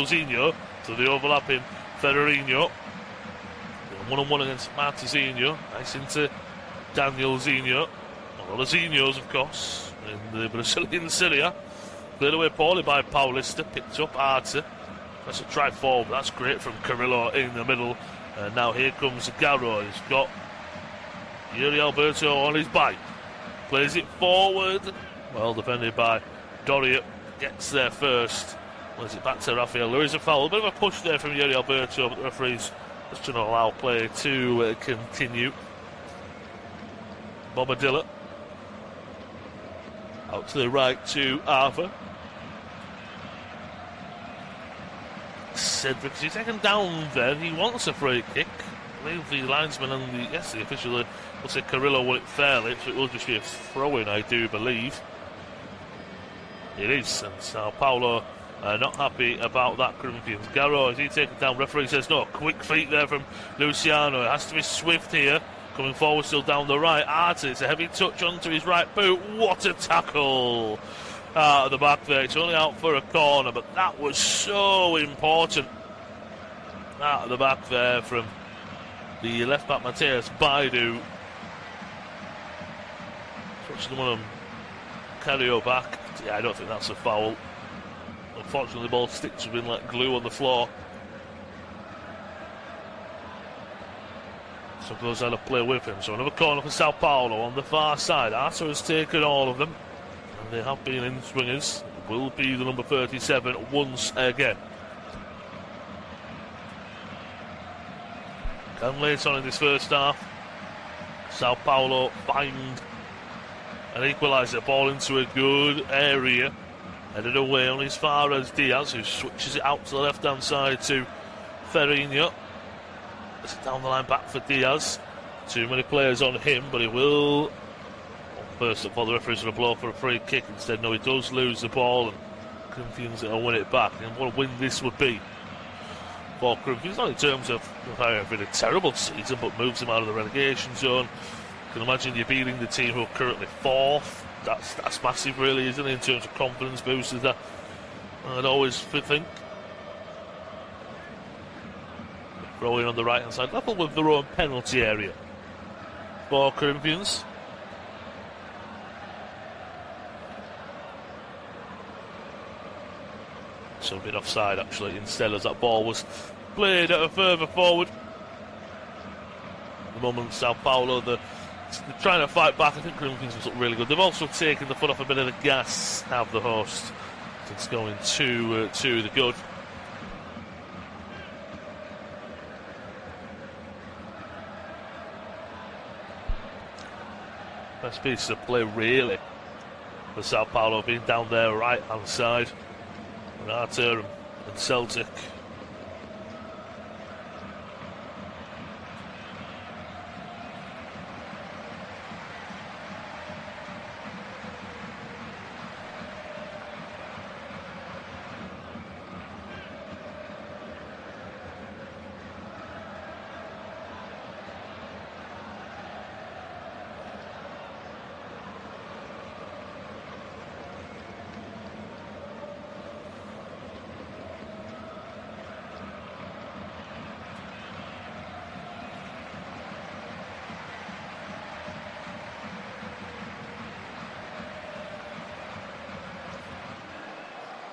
Zinho to the overlapping Ferreirinho. One-on-one against Martezinho. Nice into Daniel Zinho. A lot of Zinhos, of course, in the Brazilian Serie A. Cleared away poorly by Paulista. Picked up Arte. That's a try forward. That's great from Carrillo in the middle. And now here comes Garro. He's got Yuri Alberto on his bike. Plays it forward. Well defended by Doria. Gets there first. Plays it back to Rafael. There is a foul. A bit of a push there from Yuri Alberto, but the referee's just to not allow play to continue. Bobadilla. Out to the right to Arthur. Cedric, he's taken down there. He wants a free kick. I believe the linesman and the official will say Carrillo won it fairly, so it will just be a throw-in, I do believe. It is, and Sao Paulo not happy about that. Corinthians. Garro, is he taken down? Referee says no. Quick feet there from Luciano. It has to be swift here. Coming forward still down the right. Arte, it's a heavy touch onto his right boot. What a tackle out of the back there. It's only out for a corner, but that was so important. Out of the back there from the left back Mateus Baidu. Touching one of them. Carrio back. Yeah, I don't think that's a foul. Unfortunately, the ball sticks have been like glue on the floor. So goes out of play with him. So another corner for Sao Paulo on the far side. Arthur has taken all of them. And they have been in swingers. Will be the number 37 once again. And late on in this first half, Sao Paulo find an equaliser. Ball into a good area. Headed away on as far as Diaz, who switches it out to the left-hand side to Ferreirinho. It's down the line back for Diaz. Too many players on him, but he will. First of all, the referee's going to blow for a free kick. Instead, no, he does lose the ball, and Corinthians will win it back. And what a win this would be for Corinthians, not in terms of having a terrible season, but moves him out of the relegation zone. You can imagine you're beating the team who are currently fourth. That's massive, really, isn't it, in terms of confidence boosters? That I'd always think. Throwing on the right hand side, level with their own penalty area for Corinthians. So a bit offside actually, instead, as that ball was played at a further forward. At the moment, Sao Paulo, they're trying to fight back. I think Corinthians look really good. They've also taken the foot off a bit of the gas, have the host. It's going to the good. Best piece of play, really, for Sao Paulo, being down their right-hand side. And Arthur and Celtic.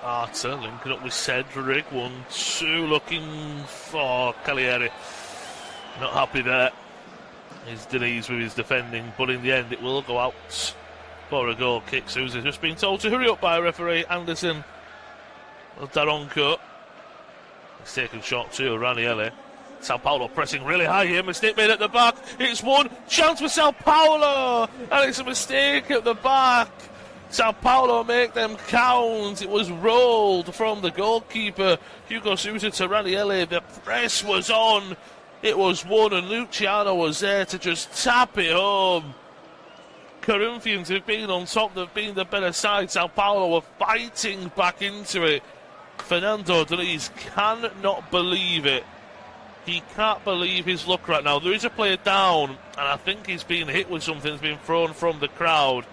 Arter linking up with Cedric. 1-2, looking for Cagliari. Not happy there. His Denise with his defending, but in the end it will go out for a goal kick. Sousa's just been told to hurry up by referee Anderson Daronco. He's taken shot to Ranieri. Sao Paulo pressing really high here. Mistake made at the back. It's one chance for Sao Paulo, and it's a mistake at the back. Sao Paulo make them count. It was rolled from the goalkeeper, Hugo Sousa, to Ranieri. The press was on. It was won, and Luciano was there to just tap it home. Corinthians have been on top. They've been the better side. Sao Paulo were fighting back into it. Fernando Diniz cannot believe it. He can't believe his luck right now. There is a player down, and I think he's been hit with something that's been thrown from the crowd.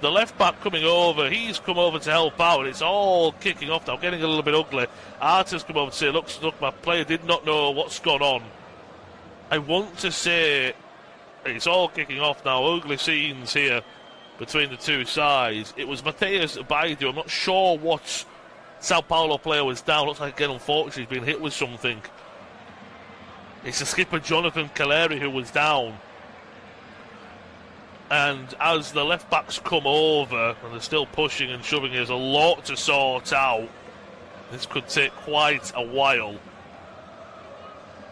the left back coming over, he's come over to help out, and it's all kicking off now, getting a little bit ugly. Arta's come over to say, look, my player did not know what's gone on. I want to say it's all kicking off now, ugly scenes here between the two sides. It was Mateus Baidu. I'm not sure what Sao Paulo player was down. Looks like, again, unfortunately, he's been hit with something. It's the skipper, Jonathan Caleri, who was down. And as the left-backs come over, and they're still pushing and shoving, there's a lot to sort out. This could take quite a while.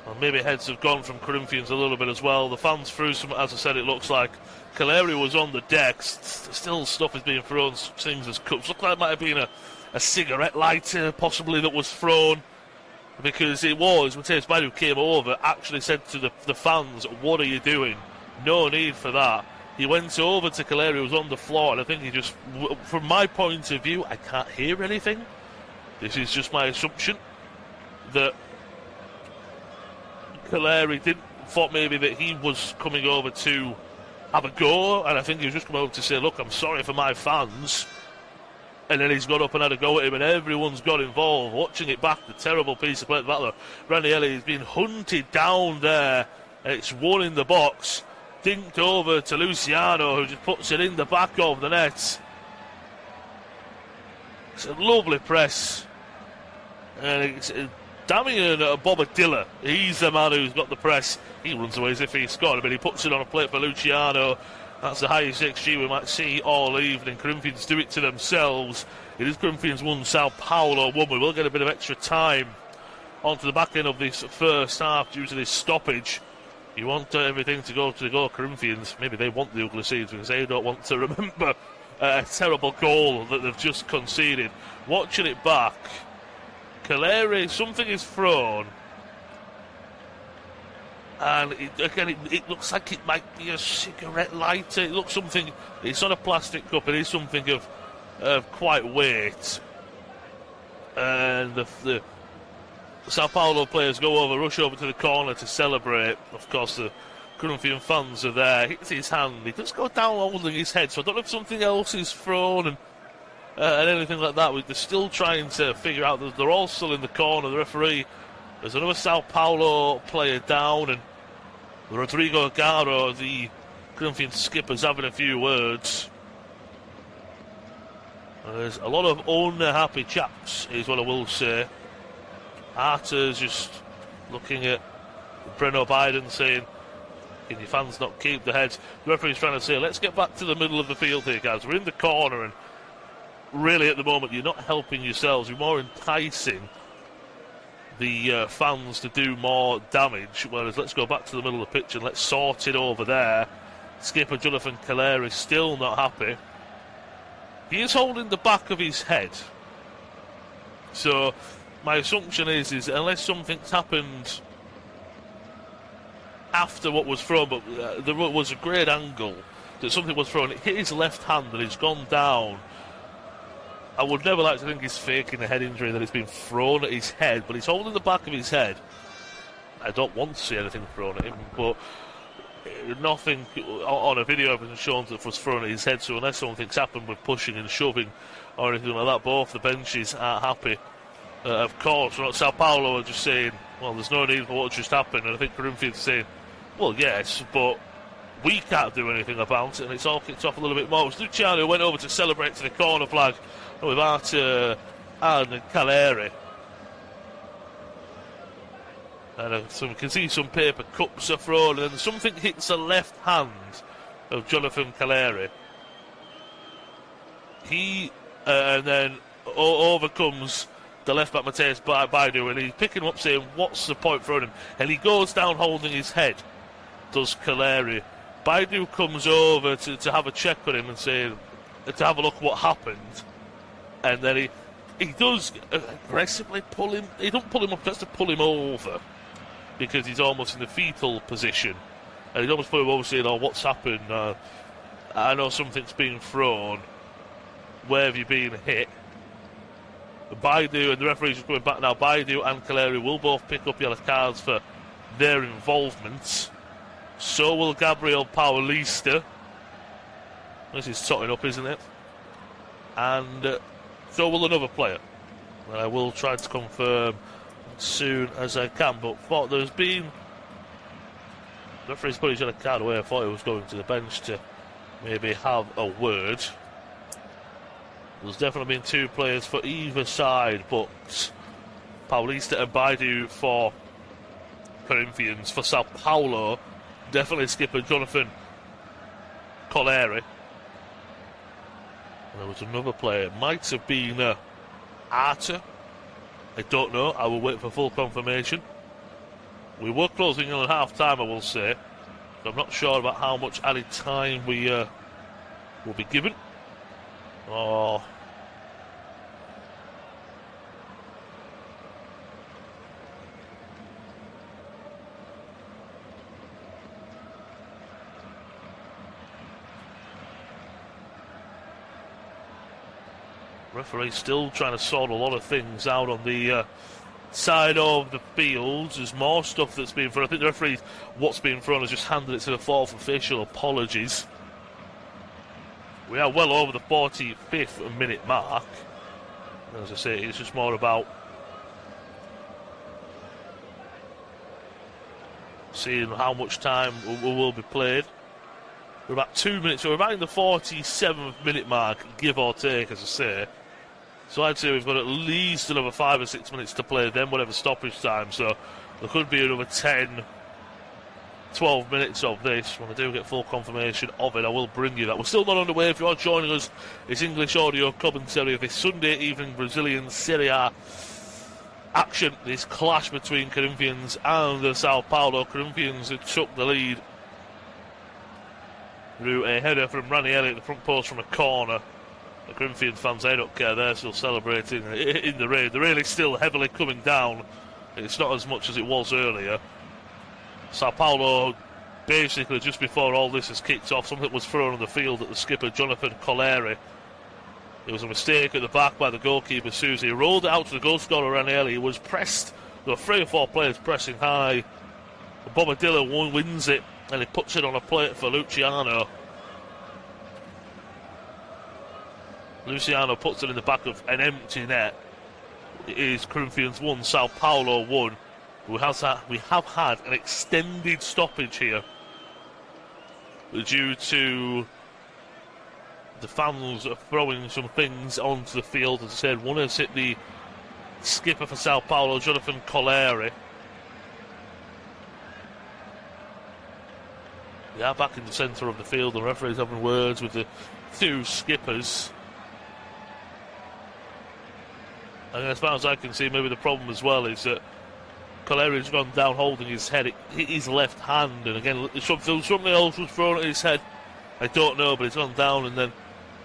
Well, maybe heads have gone from Corinthians a little bit as well. The fans threw some, as I said, it looks like. Caleri was on the decks. Still stuff is being thrown, things as cups. Looked like it might have been a cigarette lighter, possibly, that was thrown. Because it was, Mateus Baidu came over, actually said to the fans, what are you doing? No need for that. He went over to Caleri, who was on the floor, and I think he just, from my point of view, I can't hear anything. This is just my assumption, that Caleri thought maybe that he was coming over to have a go, and I think he was just coming over to say, look, I'm sorry for my fans. And then he's got up and had a go at him, and everyone's got involved. Watching it back, the terrible piece of play at the battler. Ranieri has been hunted down there, and it's one in the box. Dinked over to Luciano, who just puts it in the back of the net. It's a lovely press. And it's Damian Bobadilla. He's the man who's got the press. He runs away as if he scored, but he puts it on a plate for Luciano. That's the highest XG we might see all evening. Corinthians do it to themselves. It is Corinthians 1, Sao Paulo 1. We will get a bit of extra time onto the back end of this first half due to this stoppage. You want everything to go Corinthians. Maybe they want the ugly scenes because they don't want to remember a terrible goal that they've just conceded. Watching it back, Caleri, something is thrown. And it looks like it might be a cigarette lighter. It looks something, it's not a plastic cup, it is something of quite weight. And the Sao Paulo players rush over to the corner to celebrate. Of course, the Corinthian fans are there. Hits his hand. He does go down holding his head, so I don't know if something else is thrown and anything like that. They're still trying to figure out. They're all still in the corner. The referee, there's another Sao Paulo player down, and Rodrigo Garo, the Corinthian skipper's having a few words. There's a lot of unhappy chaps, is what I will say. Arta's just looking at Breno Biden saying, can your fans not keep the heads? The referee's trying to say, let's get back to the middle of the field here, guys. We're in the corner, and really at the moment you're not helping yourselves. You're more enticing the fans to do more damage, whereas let's go back to the middle of the pitch and let's sort it over there. Skipper Jonathan Caleri still not happy. He is holding the back of his head. So my assumption is unless something's happened after what was thrown, but there was a great angle that something was thrown. It hit his left hand and he's gone down. I would never like to think he's faking a head injury, that it's been thrown at his head, but he's holding the back of his head. I don't want to see anything thrown at him, but nothing on a video evidence shown that was thrown at his head, so unless something's happened with pushing and shoving or anything like that, both the benches are happy. Of course, Sao Paulo are just saying, well, there's no need for what just happened, and I think Corinthians are saying, well, yes, but we can't do anything about it, and it's all kicked off a little bit more. It was Luciano who went over to celebrate to the corner flag with Arta and Caleri. And so we can see some paper cups are thrown, and something hits the left hand of Jonathan Caleri. He and then overcomes the left back Mateus Baidu, and he's picking him up saying, what's the point throwing him? And he goes down holding his head, does Caleri. Baidu comes over to have a check on him and saying, to have a look what happened. And then he does aggressively pull him. He don't pull him up, just to pull him over, because he's almost in the fetal position. And he's almost put him over saying, oh, what's happened? I know something's been thrown. Where have you been hit? Baidu, and the referee's just going back now, Baidu and Caleri will both pick up yellow cards for their involvement. So will Gabriel Paulista. This is totting up, isn't it? And so will another player. And I will try to confirm as soon as I can. But thought there's been... The referee's put his yellow card away. I thought he was going to the bench to maybe have a word. There's definitely been 2 players for either side, but Paulista and Baidu for Corinthians. For Sao Paulo, definitely skipper Jonathan Coleri. And there was another player. It might have been Arta. I don't know. I will wait for full confirmation. We were closing in at half time, I will say. So I'm not sure about how much added time we will be given. Oh. Referee still trying to sort a lot of things out on the side of the field. There's more stuff that's been thrown. I think the referee, what's been thrown, has just handed it to the 4th official. Apologies. We are well over the 45th minute mark. As I say, it's just more about seeing how much time will be played. We're about 2 minutes, so we're about in the 47th minute mark, give or take, as I say. So I'd say we've got at least another 5 or 6 minutes to play, then whatever stoppage time. So there could be another 10, 12 minutes of this. When I do get full confirmation of it, I will bring you that. We're still not underway. If you are joining us, it's English audio commentary of this Sunday evening Brazilian Serie A action. This clash between Corinthians and the Sao Paulo. Corinthians who took the lead through a header from Ranieri at the front post from a corner. The Corinthians fans, they don't care, they're still celebrating in the rain. The rain is still heavily coming down. It's not as much as it was earlier. Sao Paulo, basically just before all this has kicked off, something was thrown on the field at the skipper Jonathan Coleri. It was a mistake at the back by the goalkeeper Susie. He rolled it out to the goal scorer Ranieri. He was pressed. There were 3 or 4 players pressing high. Bobadilla wins it and he puts it on a plate for Luciano. Luciano puts it in the back of an empty net. It is Corinthians 1, Sao Paulo 1. We have had an extended stoppage here due to the fans throwing some things onto the field. As I said, one has hit the skipper for Sao Paulo, Jonathan Coleri. We are back in the centre of the field. The referee's having words with the 2 skippers. And as far as I can see, maybe the problem as well is that Coleri's gone down holding his head. It hit his left hand, and again, something else was thrown at his head. I don't know, but it's gone down, and then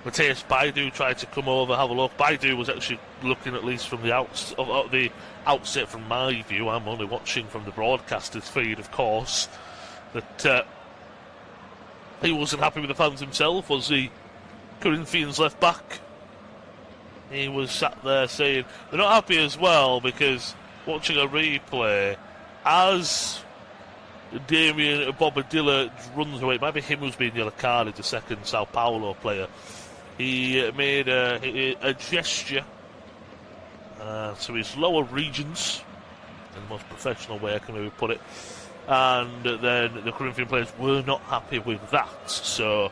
Matthias Baidu tried to come over, have a look. Baidu was actually looking, at least from the outset from my view. I'm only watching from the broadcaster's feed, of course. That he wasn't happy with the fans himself, was the Corinthians left back. He was sat there saying they're not happy as well because watching a replay, as Damien Bobadilla runs away, it might be him who's being yellow carded, the second Sao Paulo player. He made a gesture to his lower regions, in the most professional way I can maybe put it, and then the Corinthian players were not happy with that. So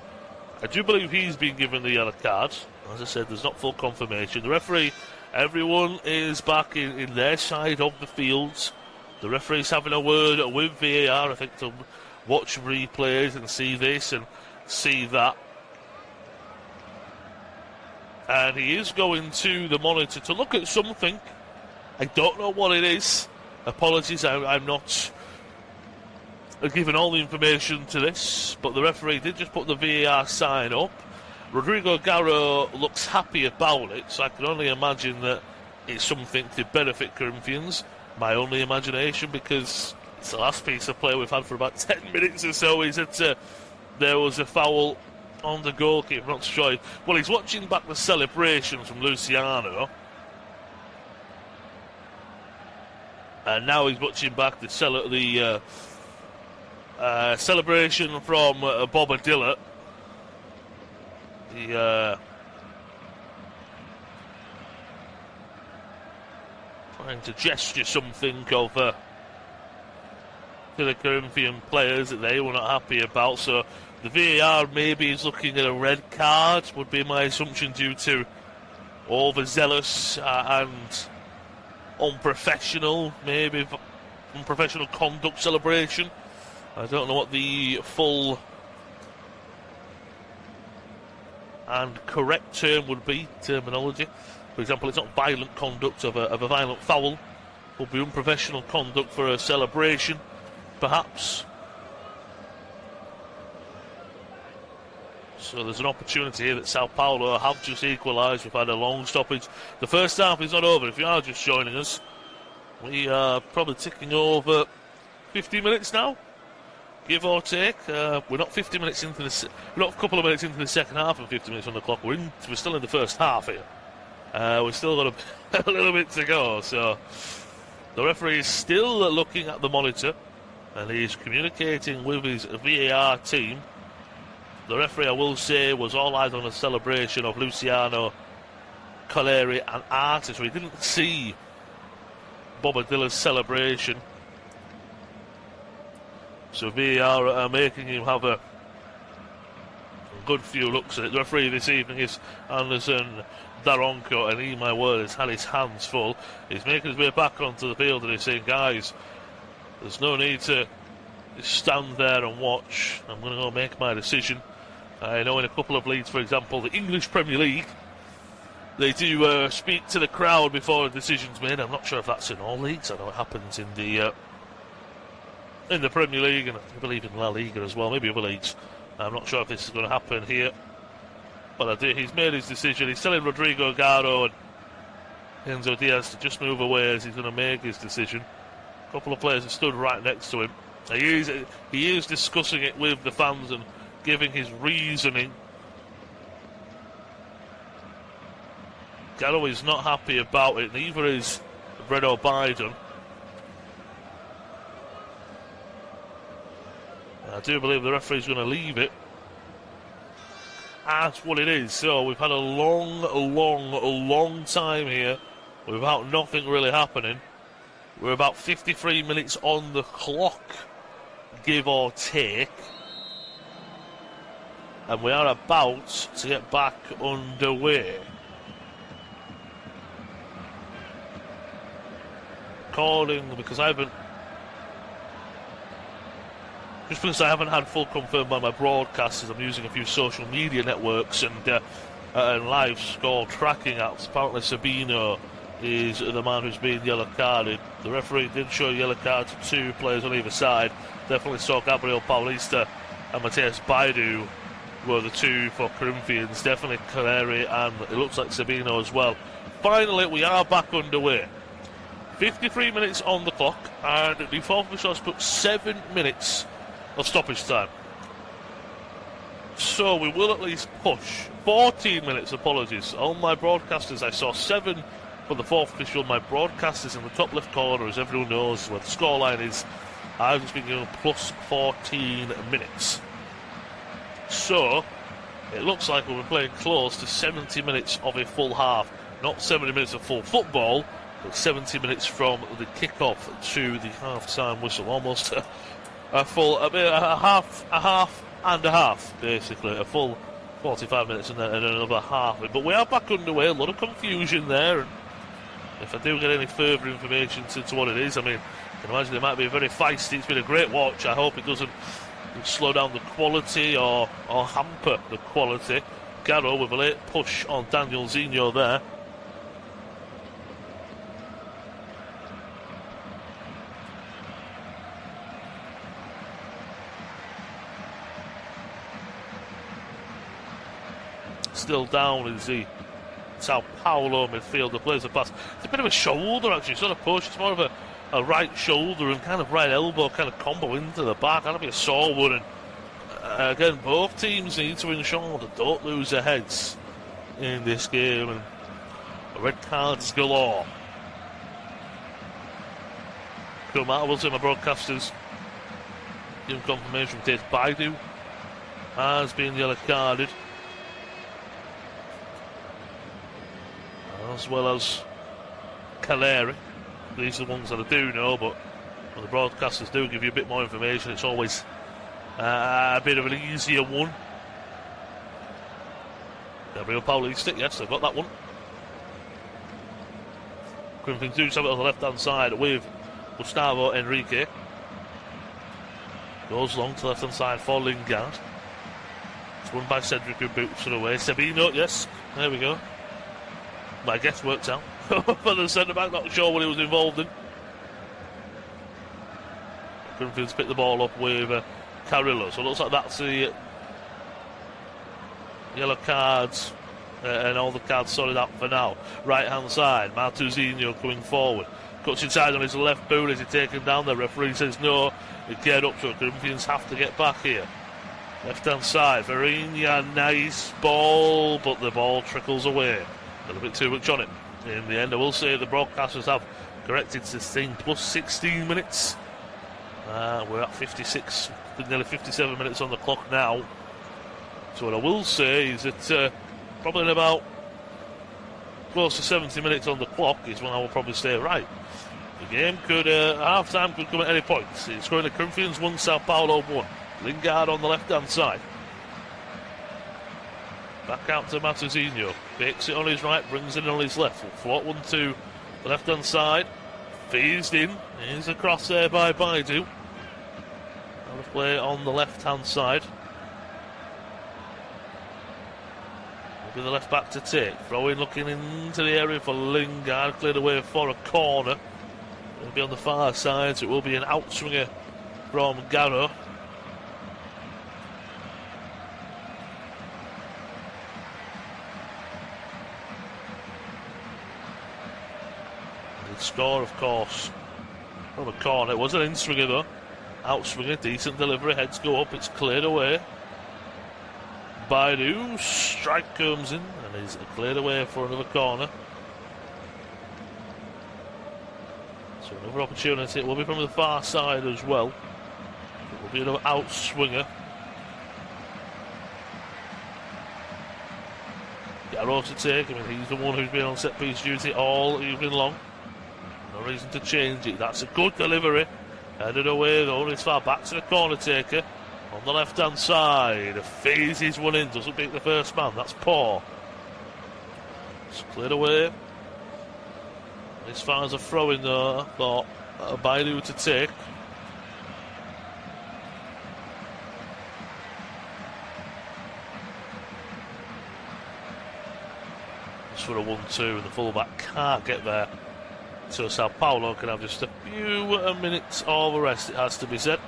I do believe he's been given the yellow card. As I said, there's not full confirmation. The referee, everyone is back in their side of the field. The referee's having a word with VAR, I think, to watch replays and see this and see that. And he is going to the monitor to look at something. I don't know what it is. Apologies, I'm not giving all the information to this, but the referee did just put the VAR sign up. Rodrigo Garro looks happy about it, so I can only imagine that it's something to benefit Corinthians. My only imagination, because it's the last piece of play we've had for about 10 minutes or so, is that there was a foul on the goalkeeper. I'm not sure. Well, he's watching back the celebration from Luciano, and now he's watching back the celebration from Bobadilla. trying to gesture something over to the Corinthian players that they were not happy about. So the VAR maybe is looking at a red card, would be my assumption, due to overzealous and unprofessional conduct celebration. I don't know what the full and correct term would be, terminology. For example, it's not violent conduct of a violent foul. It would be unprofessional conduct for a celebration, perhaps. So there's an opportunity here that Sao Paulo have just equalised. We've had a long stoppage. The first half is not over. If you are just joining us, we are probably ticking over 50 minutes now, give or take. We're not 50 minutes into we're not a couple of minutes into the second half and 50 minutes on the clock. We're still in the first half here. We've still got a little bit to go. So the referee is still looking at the monitor and he's communicating with his VAR team. The referee, I will say, was all eyes on a celebration of Luciano, Caleri and Artis. So he didn't see Bobadilla's celebration. So VAR are making him have a good few looks at it. The referee this evening is Anderson Daronco, and he, my word, has had his hands full. He's making his way back onto the field and he's saying, guys, there's no need to stand there and watch. I'm going to go make my decision. I know in a couple of leagues, for example, the English Premier League, they do speak to the crowd before a decision's made. I'm not sure if that's in all leagues. I know it happens in the Premier League, and I believe in La Liga as well, maybe other leagues. I'm not sure if this is going to happen here, but he's made his decision. He's telling Rodrigo Garo and Enzo Diaz to just move away as he's going to make his decision. A couple of players have stood right next to him. He is discussing it with the fans and giving his reasoning. Garo is not happy about it, neither is Breno Biden. I do believe the referee's going to leave it. That's what it is. So we've had a long time here without nothing really happening. We're about 53 minutes on the clock, give or take. And we are about to get back underway. Because I haven't had full confirmed by my broadcasters, I'm using a few social media networks and live score tracking apps. Apparently Sabino is the man who's been yellow carded. The referee did show a yellow card to two players on either side. Definitely saw Gabriel Paulista and Mateus Baidu were the two for Corinthians. Definitely Caleri and it looks like Sabino as well. Finally, we are back underway. 53 minutes on the clock, and the fourth official has put 7 minutes of stoppage time. So we will at least push 14 minutes, apologies. On my broadcasters, I saw 7 for the fourth official. My broadcasters in the top left corner, as everyone knows where the scoreline is, I've just been given plus 14 minutes. So it looks like we'll be playing close to 70 minutes of a full half. Not 70 minutes of full football, but 70 minutes from the kick-off to the half-time whistle. Almost a half and a half, basically. A full 45 minutes and then another half. But we are back underway. A lot of confusion there. And if I do get any further information to what it is, I mean, I can imagine it might be very feisty. It's been a great watch. I hope it doesn't slow down the quality or hamper the quality. Garo with a late push on Daniel Zinho there. Still down is the Sao Paulo midfielder, plays a pass. It's a bit of a shoulder actually, sort of push. It's more of a right shoulder and kind of right elbow kind of combo into the back. That'll be a sore one. And again, both teams need to ensure that don't lose their heads in this game. And red cards galore. Cool, Matt, I will say my broadcasters giving confirmation from Tate Baidu has been yellow carded. as well as Caleri. These are the ones that I do know, but when the broadcasters do give you a bit more information, it's always a bit of an easier one. Gabriel Paulista, yes, they've got that one. Corinthians do have it on the left-hand side with Gustavo Enrique. Goes long to the left-hand side for Lingard. It's won by Cedric, who boots it away. Sabino, yes, there we go. My guess worked out. For the centre-back, not sure what he was involved in. Corinthians pick the ball up with Carrillo. So it looks like that's the yellow cards and all the cards sorted out for now. Right-hand side, Martuzinho coming forward. Cuts inside on his left boot. Is he taken down? The referee says no. They get up, so Corinthians have to get back here. Left-hand side, Verinia, nice ball, but the ball trickles away. A little bit too much on it. In the end, I will say the broadcasters have corrected 16 plus 16 minutes. We're at 56, nearly 57 minutes on the clock now. So what I will say is that probably in about close to 70 minutes on the clock is when I will probably say, right, the game could, half-time could come at any point. It's going to Corinthians 1, Sao Paulo 1. Lingard on the left-hand side. Back out to Martuzinho. Fakes it on his right, brings it on his left. Will float one to the left-hand side. Phased in. Here's a cross there by Baidu. Out of play on the left-hand side. Will be the left back to take. Throwing, looking into the area for Lingard. Cleared away for a corner. It'll be on the far side, so it will be an outswinger from Garro. Score, of course, from a corner. It was an in-swinger though. Outswinger, decent delivery, heads go up, it's cleared away. Baidu, strike comes in and is cleared away for another corner. So another opportunity. It will be from the far side as well. It will be another outswinger. Garro to take. I mean, he's the one who's been on set-piece duty all evening long. No reason to change it. That's a good delivery. Headed away though. It's far back to the corner taker. On the left-hand side. Phases one in. Doesn't beat the first man. That's poor. It's cleared away. As far as a throw-in though, I thought Baidu to take. Just for a 1-2. The full-back can't get there. So Sao Paulo can have just a few minutes of a rest, it has to be said.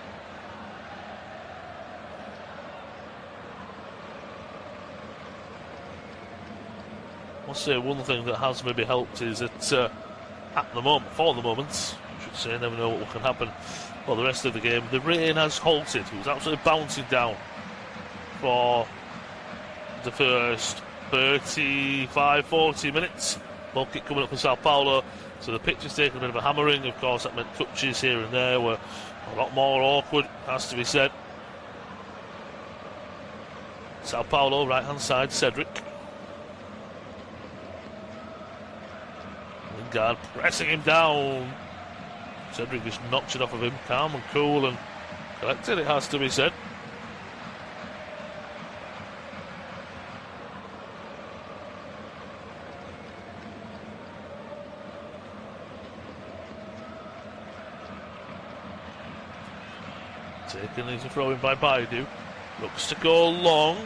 I'll say one thing that has maybe helped is that at the moment, for the moment, I should say, never know what can happen for the rest of the game, the rain has halted. It was absolutely bouncing down for the first 35, 40 minutes. Ball kick coming up for Sao Paulo. So the pitch has taken a bit of a hammering. Of course, that meant touches here and there were a lot more awkward, has to be said. Sao Paulo, right-hand side, Cedric. Lingard pressing him down. Cedric just knocks it off of him, calm and cool and collected, it has to be said. Taken, he's a throw in by Baidu. Looks to go long.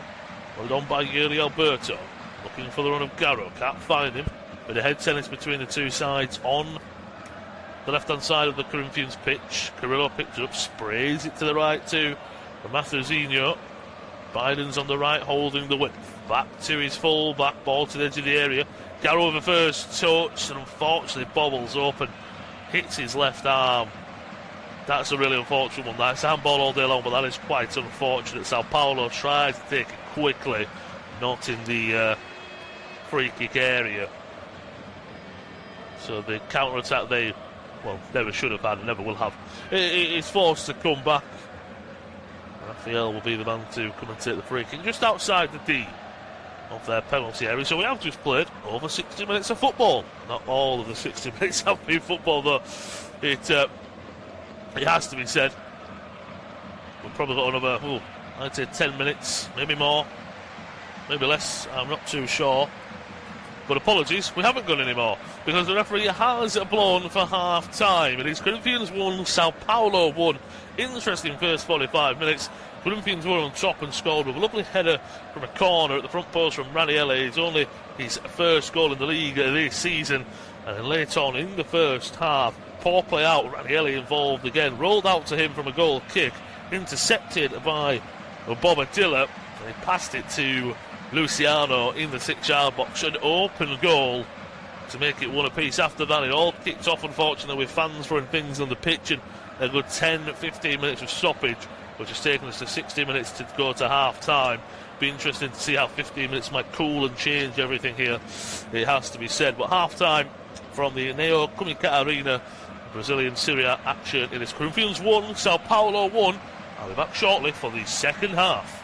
Well done by Yuri Alberto. Looking for the run of Garro. Can't find him. But a head tennis between the two sides on the left-hand side of the Corinthians pitch. Carrillo picks it up, sprays it to the right to Martuzinho. Biden's on the right, holding the width. Back to his full back, ball to the edge of the area. Garro with the first touch, and unfortunately bobbles up and hits his left arm. That's a really unfortunate one. That's handball all day long, but that is quite unfortunate. Sao Paulo tried to take it quickly, not in the free kick area. So the counter-attack they never should have had and never will have. It's forced to come back. Rafael will be the man to come and take the free kick just outside the D. of their penalty area. So we have just played over 60 minutes of football. Not all of the 60 minutes have been football, though. It has to be said. We've probably got another, I'd say 10 minutes, maybe more, maybe less. I'm not too sure. But apologies, we haven't got any more, because the referee has blown for half-time. It is Corinthians 1, Sao Paulo 1. Interesting first 45 minutes. Corinthians were on top and scored with a lovely header from a corner at the front post from Ranieri. It's only his first goal in the league this season. And then later on in the first half, poor play out, Ranieri involved again, rolled out to him from a goal kick, intercepted by Bobadilla, and he passed it to Luciano in the 6-yard box. An open goal to make it one apiece. After that, it all kicked off, unfortunately, with fans throwing things on the pitch, and a good 10-15 minutes of stoppage, which has taken us to 60 minutes to go to half-time. Be interesting to see how 15 minutes might cool and change everything here, it has to be said. But half-time from the Neo Kumika Arena, Brazilian Serie A action. It is Corinthians 1, Sao Paulo 1. I'll be back shortly for the second half.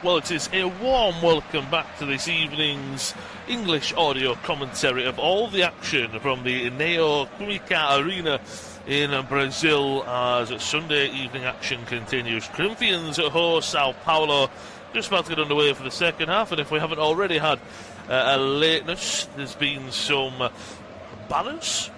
Well, it is a warm welcome back to this evening's English audio commentary of all the action from the Neoquímica Arena in Brazil as Sunday evening action continues. Corinthians host Sao Paulo, just about to get underway for the second half, and if we haven't already had a lateness, there's been some banners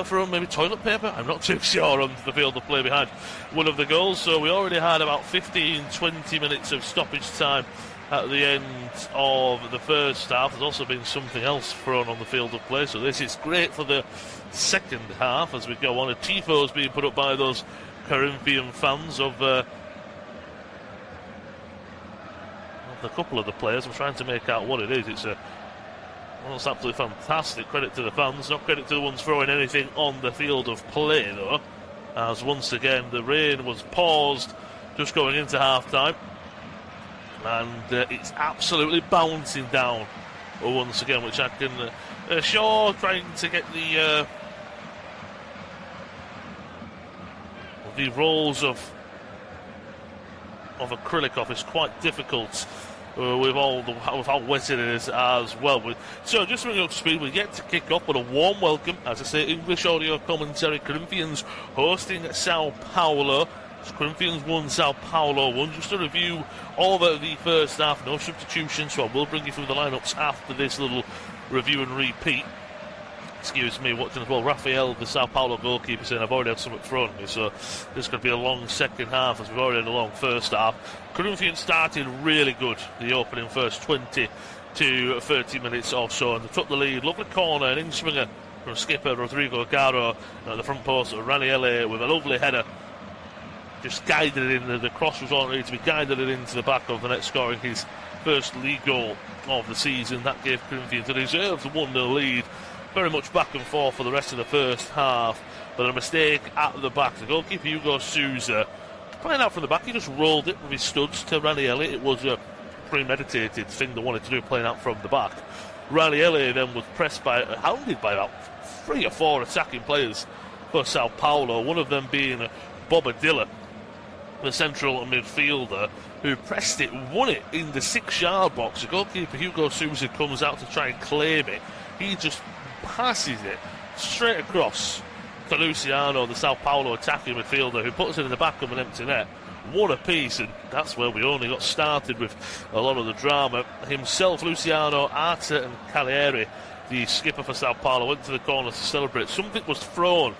from maybe toilet paper, I'm not too sure, on the field of play behind one of the goals. So we already had about 15-20 minutes of stoppage time at the end of the first half. There's also been something else thrown on the field of play, so this is great for the second half as we go on. A tifo is being put up by those Corinthian fans of a couple of the players. I'm trying to make out what it is. It's absolutely fantastic. Credit to the fans, not credit to the ones throwing anything on the field of play, though, as once again the rain was paused just going into half-time, and it's absolutely bouncing down once again, which I can assure, trying to get the rolls of acrylic off is quite difficult. With how wet it is as well. So just to bring you up to speed, we get to kick off with a warm welcome, as I say, English audio commentary. Corinthians hosting Sao Paulo. It's Corinthians 1, Sao Paulo 1. Just a review of the first half, no substitutions, so I will bring you through the lineups after this little review and repeat. Excuse me, watching as well. Rafael, the Sao Paulo goalkeeper, saying I've already had something thrown at me, so this could be a long second half as we've already had a long first half. Corinthians started really good the opening first 20 to 30 minutes or so, and they took the lead. Lovely corner, an in-swinger from skipper Rodrigo Garo at the front post of Ranieri with a lovely header. Just guided it in. The cross was all ready to be guided it into the back of the net, scoring his first league goal of the season. That gave Corinthians a deserved 1-0 lead. Very much back and forth for the rest of the first half, but a mistake at the back. The goalkeeper Hugo Souza playing out from the back, he just rolled it with his studs to Ranieri. It was a premeditated thing they wanted to do, playing out from the back. Ranieri then was hounded by about 3 or 4 attacking players for Sao Paulo, one of them being Bobadilla, the central midfielder, who pressed it, won it in the 6-yard box. The goalkeeper Hugo Souza comes out to try and claim it. He just passes it straight across to Luciano, the Sao Paulo attacking midfielder, who puts it in the back of an empty net. What a piece, and that's where we only got started with a lot of the drama. Himself, Luciano, Arta and Cagliari, the skipper for Sao Paulo, went to the corner to celebrate. Something was thrown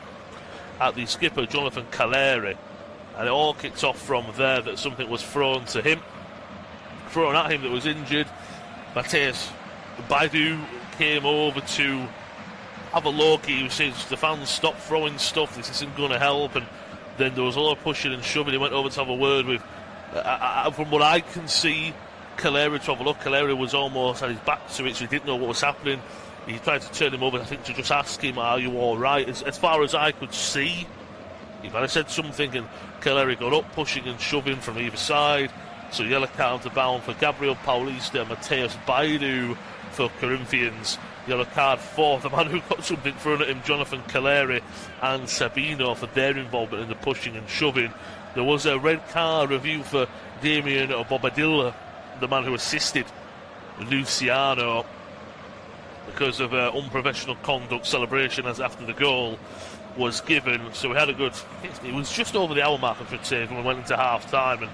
at the skipper, Jonathan Cagliari, and it all kicked off from there, that something was thrown to him, thrown at him, that was injured. Matheus Baidu came over to have a look. He says the fans stop throwing stuff, this isn't going to help, and then there was a lot of pushing and shoving. He went over to have a word with, from what I can see, Cagliari to have a look. Cagliari was almost at his back to it, so he didn't know what was happening. He tried to turn him over, I think, to just ask him, are you alright? As far as I could see, he might have said something, and Cagliari got up, pushing and shoving from either side. So yellow card to bound for Gabriel Paulista and Matheus Baidu for Corinthians. Yellow card for the man who got something thrown at him, Jonathan Cagliari and Sabino, for their involvement in the pushing and shoving. There was a red card review for Damien Bobadilla, the man who assisted Luciano, because of unprofessional conduct celebration as after the goal was given. So we had a good, it was just over the hour mark, I should say, when we went into half time, and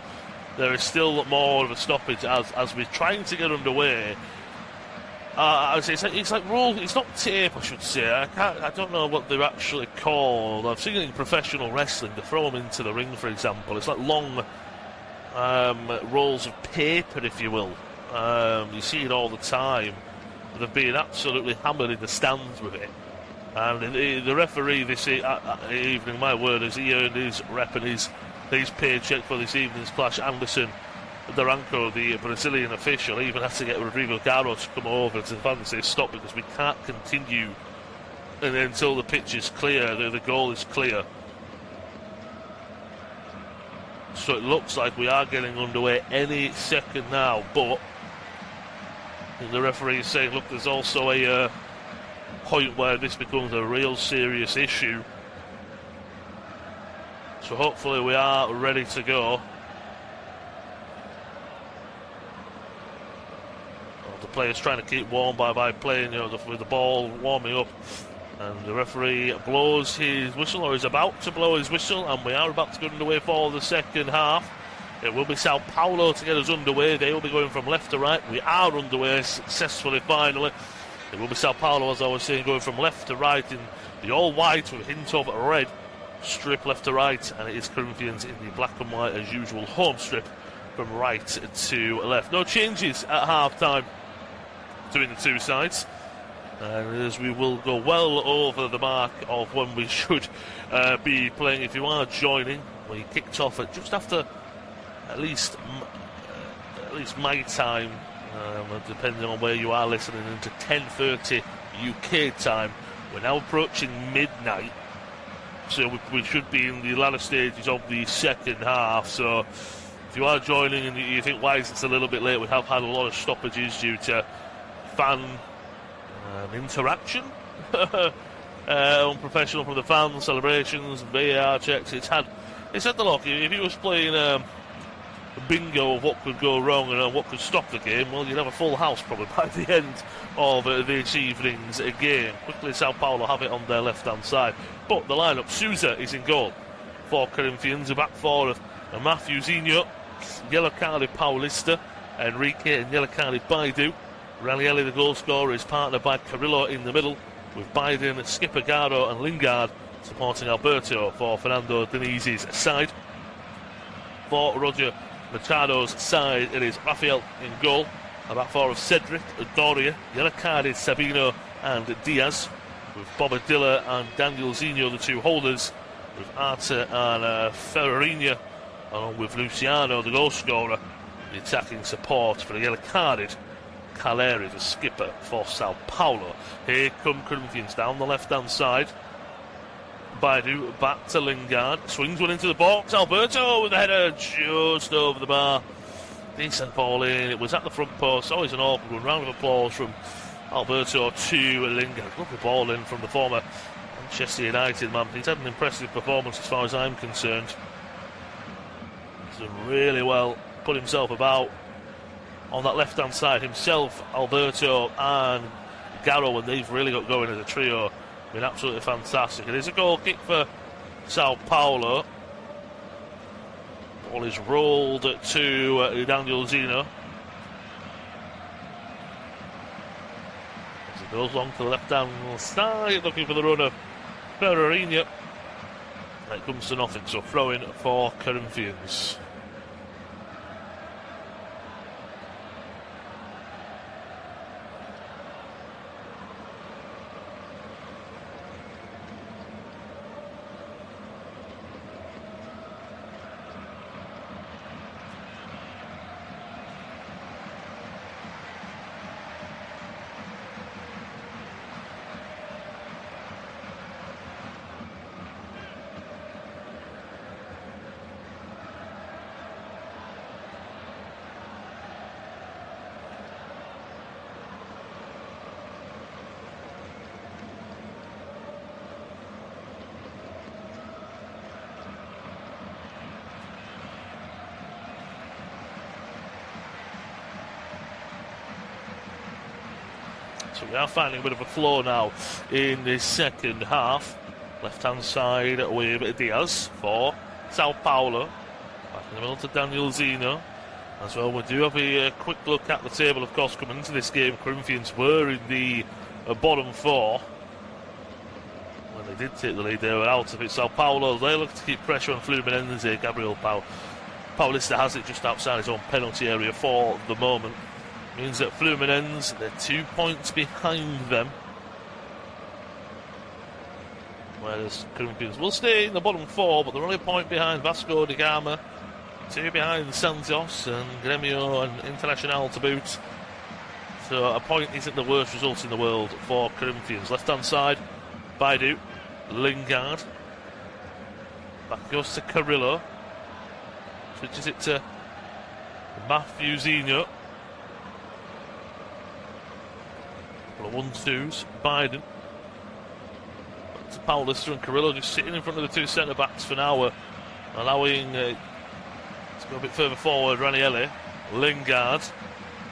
there is still more of a stoppage as we're trying to get underway. I would say it's like roll. It's not tape, I should say. I don't know what they're actually called. I've seen it in professional wrestling. They throw them into the ring, for example. It's like long rolls of paper, if you will. You see it all the time. They've been absolutely hammered in the stands with it. And the referee this evening, my word, as he earned his rep and his paycheck for this evening's clash, Anderson Daranco, the Brazilian official, even had to get Rodrigo Garo to come over to the fans and say stop, because we can't continue until the pitch is clear, the goal is clear. So it looks like we are getting underway any second now, but the referee is saying, look, there's also a point where this becomes a real serious issue. So hopefully we are ready to go. players trying to keep warm by playing, with the ball, warming up. And the referee blows his whistle, or is about to blow his whistle, and we are about to get underway for the second half. It will be Sao Paulo to get us underway. They will be going from left to right. We are underway successfully, finally. It will be Sao Paulo, as I was saying, going from left to right in the all-white with a hint of red strip left to right, and it is Corinthians in the black and white, as usual, home strip from right to left. No changes at half-time between the two sides. And as we will go well over the mark of when we should be playing. If you are joining, we kicked off at just after at least my time, depending on where you are listening, into 10:30 UK time. We're now approaching midnight, so we should be in the latter stages of the second half. So if you are joining and you think, why is it a little bit late, we have had a lot of stoppages due to fan interaction, unprofessional from the fans, celebrations, VAR checks. It's had the look. If he was playing a bingo of what could go wrong and what could stop the game, well, you'd have a full house probably by the end of this evening's game. Quickly, Sao Paulo have it on their left-hand side, but the lineup: Souza is in goal for Corinthians, a back four of Matthewsinho, Yellow-carded Paulista, Enrique and Yellow-carded Baidu. Ranieri, the goal scorer, is partnered by Carrillo in the middle, with Biden, Skipagaro and Lingard supporting Alberto for Fernando Dinizi's side. For Roger Machado's side, it is Rafael in goal, a back four of Cedric, Doria, yellow-carded Sabino and Diaz, with Bobadilla and Danielzinho, the two holders, with Arta and Ferreirinha, along with Luciano, the goal scorer, the attacking support for the yellow-carded Caleri, the skipper for Sao Paulo. Here come Corinthians down the left-hand side. Baidu back to Lingard, swings one into the box. Alberto with the header just over the bar. Decent ball in. It was at the front post. Always an awkward one. Round of applause from Alberto to Lingard. Lovely ball in from the former Manchester United man. He's had an impressive performance as far as I'm concerned. He's done really well, put himself about on that left-hand side. Himself, Alberto and Garro, when they've really got going as a trio, been absolutely fantastic. It is a goal kick for Sao Paulo. Ball is rolled to Danielzinho. As it goes long to the left-hand side, looking for the run of Ferreirinha. It comes to nothing, so throw in for Corinthians. So we are finding a bit of a flow now in the second half. Left-hand side with Diaz for Sao Paulo. Back in the middle to Danielzinho. As well, we do have a quick look at the table, of course, coming into this game. Corinthians were in the bottom four. When they did take the lead, they were out of it. Sao Paulo, they look to keep pressure on Fluminense. Gabriel Paulista has it just outside his own penalty area for the moment. Means that Fluminense, they're 2 points behind them. Whereas Corinthians will stay in the bottom four, but they're only a point behind Vasco da Gama, 2 behind Santos and Gremio and Internacional to boot. So a point isn't the worst result in the world for Corinthians. Left-hand side, Baidu, Lingard. Back goes to Carrillo. Switches it to Matthewsinho. Couple of 1-2s. Biden. Back to Paulista and Carrillo just sitting in front of the two centre-backs for now. Allowing to go a bit further forward, Ranieri. Lingard.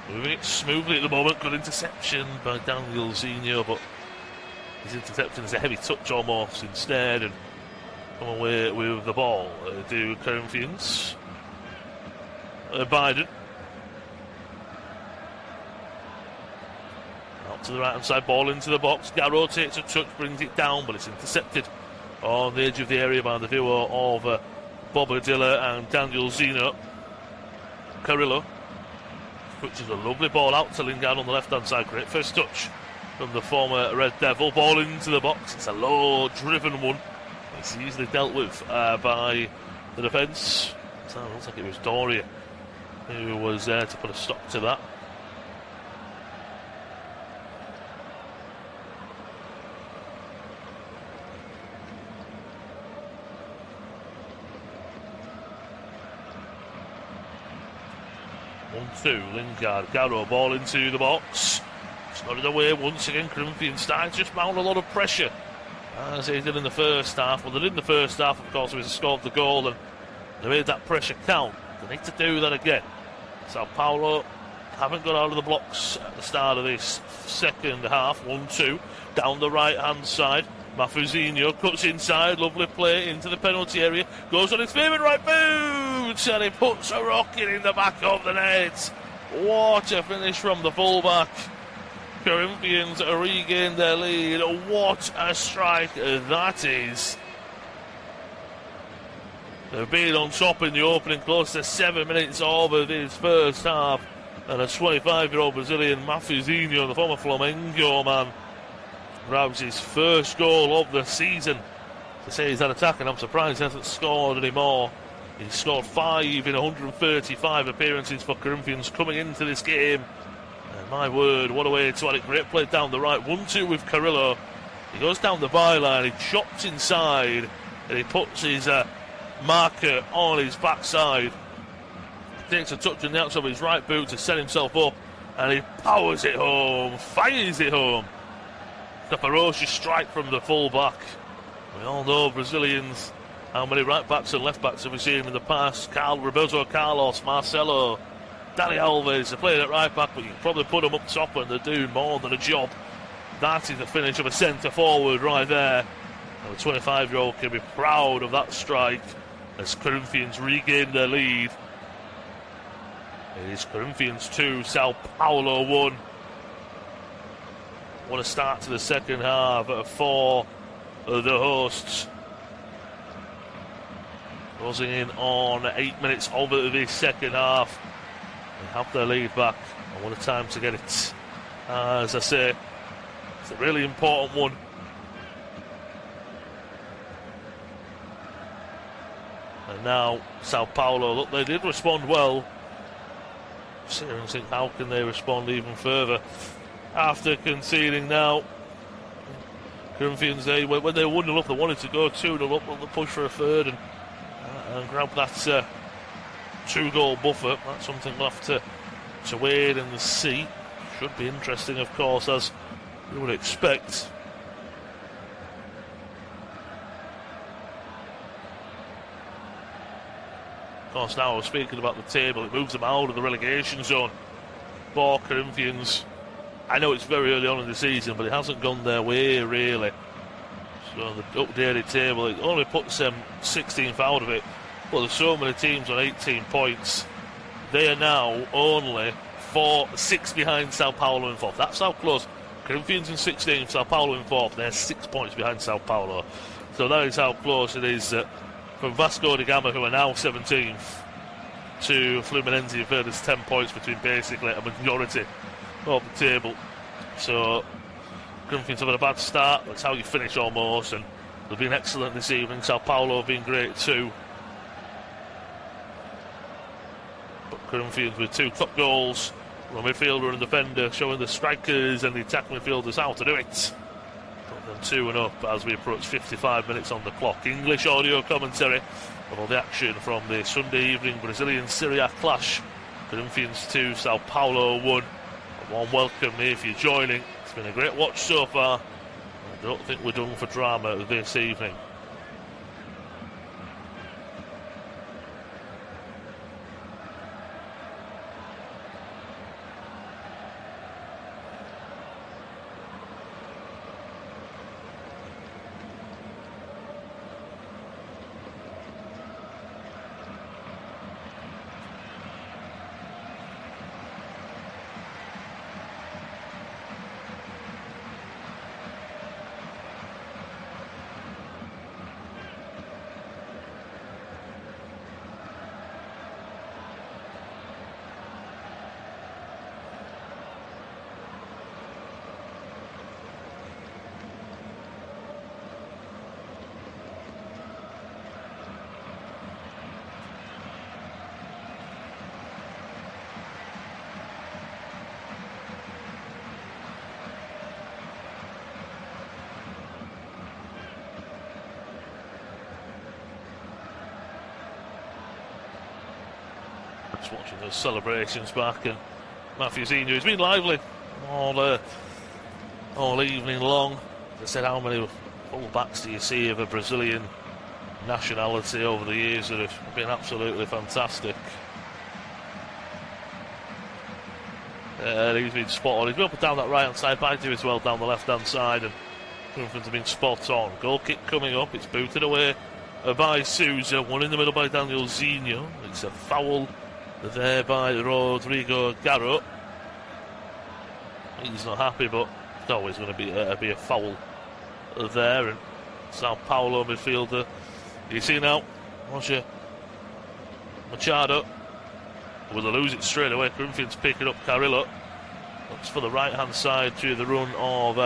Moving it smoothly at the moment. Good interception by Daniel Zinho, but his interception is a heavy touch almost instead, and come away with the ball. Do Corinthians. Biden. Out to the right hand side, ball into the box. Garrow takes a touch, brings it down, but it's intercepted on the edge of the area by the duo of Bobadilla and Daniel Zinho. Carrillo touches a lovely ball out to Lingard on the left hand side. Great first touch from the former Red Devil. Ball into the box. It's a low driven one. It's easily dealt with by the defence. So it looks like it was Doria who was there to put a stop to that. Two, Lingard, Garrow, ball into the box. Started away once again. Corinthians starting to just mount a lot of pressure as they did in the first half. Well, they did in the first half, of course, they scored the goal and they made that pressure count. They need to do that again. Sao Paulo haven't got out of the blocks at the start of this second half. 1-2 down the right hand side. Mafuzinho cuts inside, lovely play into the penalty area, goes on his favourite right boot and he puts a rocket in the back of the net. What a finish from the fullback. Corinthians regain their lead. What a strike that is. They've been on top in the opening close to 7 minutes of this first half, and a 25-year-old Brazilian, Mafuzinho, the former Flamengo man, grabs his first goal of the season. To say he's had attack, and I'm surprised he hasn't scored anymore. He's scored 5 in 135 appearances for Corinthians coming into this game. And my word, what a way to have it. Great play down the right. 1-2 with Carrillo. He goes down the byline, he chops inside, and he puts his marker on his backside. Takes a touch on the outside of his right boot to set himself up, and he powers it home, fires it home. The ferocious strike from the full-back. We all know Brazilians, how many right-backs and left-backs have we seen in the past. Roberto Carlos, Marcelo, Dani Alves, they're playing at right-back, but you can probably put them up top and they're doing more than a job. That is the finish of a centre-forward right there. And the 25-year-old can be proud of that strike as Corinthians regain their lead. It is Corinthians 2, Sao Paulo 1. What a start to the second half for the hosts. Closing in on 8 minutes of this second half. They have their lead back, and what a time to get it. As I say, it's a really important one. And now Sao Paulo, look, they did respond well. Sit here and think, how can they respond even further after conceding now? Corinthians, when they were 1-0 up, they wanted to go 2-0 up, but they push for a third and grab that 2-goal buffer. That's something we'll have to wait and see. Should be interesting, of course, as you would expect. Of course, now we're speaking about the table. It moves them out of the relegation zone for Corinthians. I know it's very early on in the season, but it hasn't gone their way, really. So the updated table, it only puts them 16th out of it. But there's so many teams on 18 points. They are now only 6 behind Sao Paulo in 4th. That's how close. Corinthians in 16th, Sao Paulo in 4th. They're 6 points behind Sao Paulo. So that is how close it is from Vasco da Gama, who are now 17th, to Fluminense in 3rd. There's 10 points between basically a majority of the table. So Corinthians have had a bad start. That's how you finish almost, and they've been excellent this evening. Sao Paulo have been great too. But Corinthians with 2 top goals from a midfielder and defender, showing the strikers and the attacking midfielders how to do it. Put them 2-up as we approach 55 minutes on the clock. English audio commentary of all the action from the Sunday evening Brazilian Serie A clash. Corinthians 2, Sao Paulo 1. A warm welcome if you're joining. It's been a great watch so far. I don't think we're done for drama this evening. Just watching those celebrations back, and Matthewsinho, he's been lively all evening long. As I said, how many full-backs do you see of a Brazilian nationality over the years that have been absolutely fantastic? He's been spot on. He's been up and down that right-hand side, Baidu as well down the left-hand side, and Corinthians have been spot on. Goal kick coming up, it's booted away by Souza, one in the middle by Daniel Zinho. It's a foul there by Rodrigo Garro. He's not happy, but it's always going to be a foul there. And Sao Paulo midfielder, you see now, Roger Machado. Will they lose it straight away? Corinthians picking up Carrillo. Looks for the right-hand side through the run of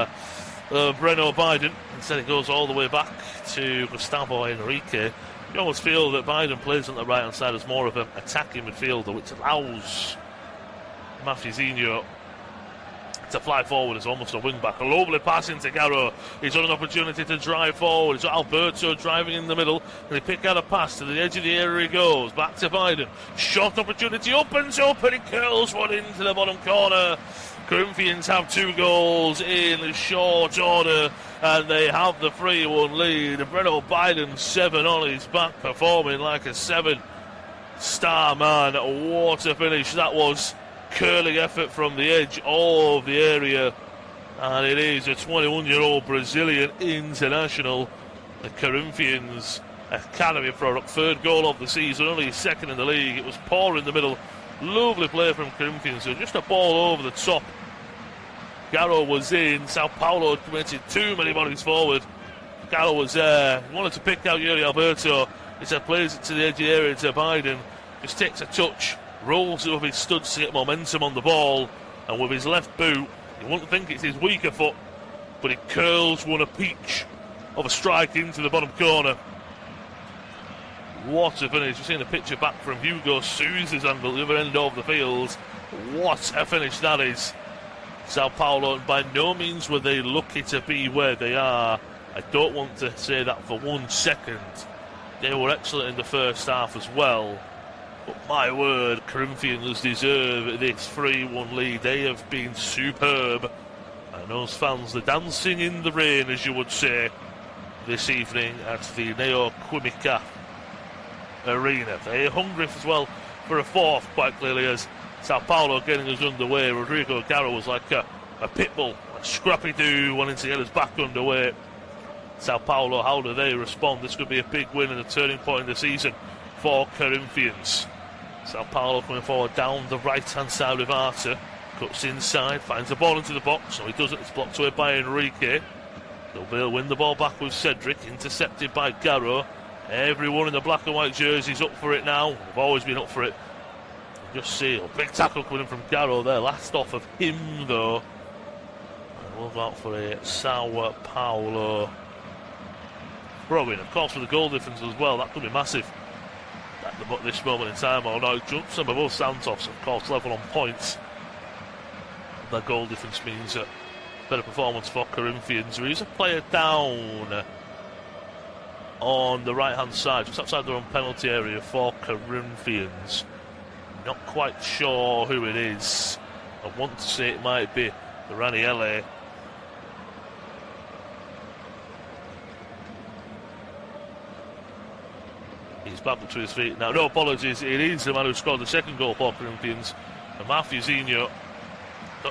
Breno Biden. Instead it goes all the way back to Gustavo Henrique. You almost feel that Biden plays on the right-hand side as more of an attacking midfielder, which allows Matthewsinho to fly forward as almost a wing-back. A lovely pass into Garro. He's got an opportunity to drive forward. He's got Alberto driving in the middle, and he pick out a pass to the edge of the area. He goes back to Biden. Shot opportunity, opens up, and he curls one into the bottom corner. Corinthians have 2 goals in short order, and they have the 3-1 lead. Breno Biden 7 on his back, performing like a 7-star man. What a finish that was. Curling effort from the edge of the area, and it is a 21-year-old Brazilian international, the Corinthians academy product, 3rd goal of the season, only his 2nd in the league. It was poor in the middle, lovely play from Corinthians, so just a ball over the top. Garro was in. Sao Paulo had committed too many bodies forward. Garro was there, he wanted to pick out Yuri Alberto. He said plays it to the edge of the area to Biden, just takes a touch, rolls it with his studs to get momentum on the ball, and with his left boot, you wouldn't think it's his weaker foot, but he curls one a peach of a strike into the bottom corner. What a finish. We've seen a picture back from Hugo Souza's angle at the other end of the field. What a finish that is. Sao Paulo, and by no means were they lucky to be where they are. I don't want to say that for 1 second. They were excellent in the first half as well. But my word, Corinthians deserve this 3-1 lead. They have been superb. And those fans, they're dancing in the rain, as you would say, this evening at the Neo Quimica Arena. They're hungry as well for a 4th, quite clearly, as Sao Paulo getting us underway. Rodrigo Garro was like a pit bull, a scrappy-doo, wanting to get us back underway. Sao Paulo, how do they respond? This could be a big win and a turning point in the season for Corinthians. Sao Paulo coming forward down the right-hand side with Arta. Cuts inside, finds the ball into the box. So he does it, it's blocked away by Enrique. They'll win the ball back with Cedric, intercepted by Garro. Everyone in the black and white jerseys up for it now. They've always been up for it. Just see a big tackle coming in from Garro there. Last off of him, though. And we'll go out for a Sao Paulo throw-in. Of course, with the goal difference as well, that could be massive at this moment in time. Oh no, jumps them above Santos, of course, level on points. That goal difference means a better performance for Corinthians. There is a player down on the right-hand side, just outside their own penalty area for Corinthians. Not quite sure who it is. I want to say it might be Raniele. He's back up to his feet now. No apologies, it is the man who scored the 2nd goal for Corinthians. And Matthewsinho,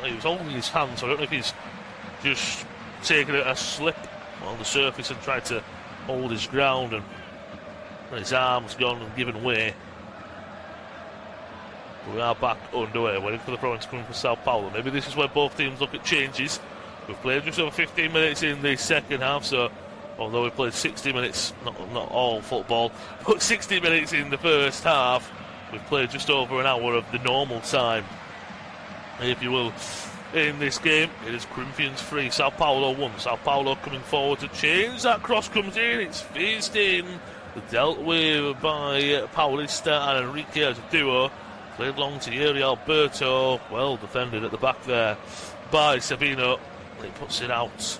he was holding his hand, so I don't know if he's just taken a slip on the surface and tried to hold his ground, and his arm's gone and given way. But we are back underway, waiting for the throw-in to come from Sao Paulo. Maybe this is where both teams look at changes. We've played just over 15 minutes in the second half, so although we played 60 minutes, not all football, but 60 minutes in the first half, we've played just over an hour of the normal time, if you will, in this game. It is Corinthians 3, Sao Paulo 1. Sao Paulo coming forward to change. That cross comes in, it's fizzed in, dealt with by Paulista and Enrique as a duo. Played long to Yuri Alberto, well defended at the back there by Sabino. He puts it out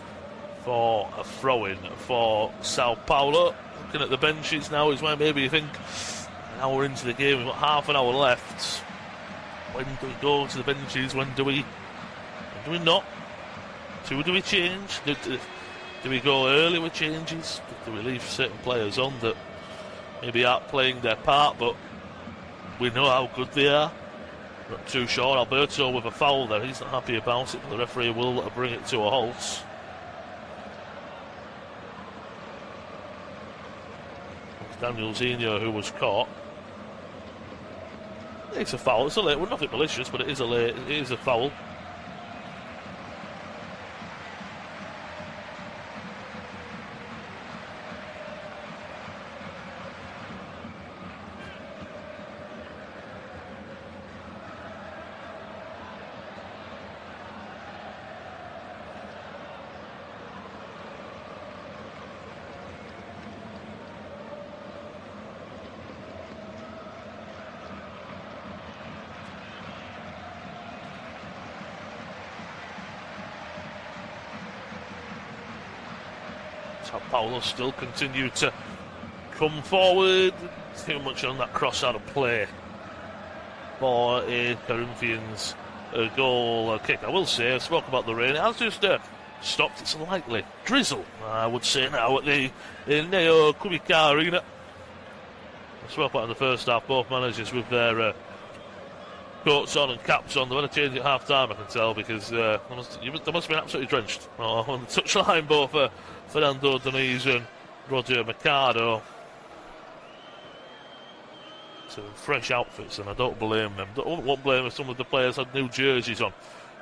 for a throw-in for Sao Paulo. Looking at the benches now is where maybe you think hour into the game. We've got half an hour left. When do we go to the benches? When do we not? Who do we change? Do we go early with changes? Do we leave certain players on that maybe aren't playing their part, but we know how good they are? Not too sure. Alberto with a foul there. He's not happy about it, but the referee will bring it to a halt. It's Daniel Zinho who was caught. It's a foul. It's a late one. Nothing malicious, but it is a foul. Sao Paulo still continue to come forward. Too much on that cross out of play for a Corinthians goal kick. I will say, I spoke about the rain. It has just stopped. It's slightly drizzle, I would say now, at the Neo Kubika Arena. I spoke about in the first half, both managers with their coats on and caps on. They want to change at half time, I can tell, because they must have been absolutely drenched on the touchline, both Fernando Diniz and Roger Mercado. So fresh outfits, and I don't blame them. I won't blame if some of the players had new jerseys on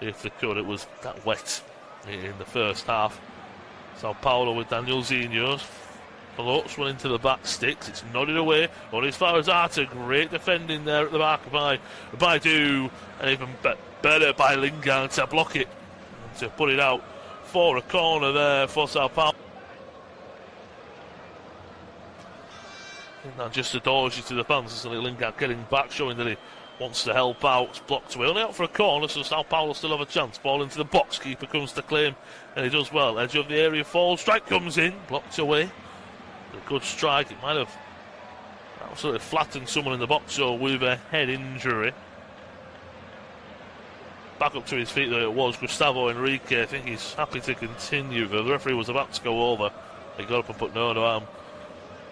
if they could. It was that wet in the first half. Sao Paulo with Daniel Zinho. Floats one into the back sticks. It's nodded away. Or as far as Arta, great defending there at the back by Baidu, and even better by Lingard to block it and to put it out for a corner there for Sao Paulo. That just adores you to the fans, isn't it? Lingard getting back, showing that he wants to help out. It's blocked away. Only out for a corner, so Sao Paulo still have a chance. Ball into the box. Keeper comes to claim, and he does well. Edge of the area falls. Strike comes in. Blocked away. A good strike. It might have absolutely flattened someone in the box, or with a head injury. Back up to his feet, though, it was Gustavo Enrique. I think he's happy to continue. The referee was about to go over. He got up and put no arm.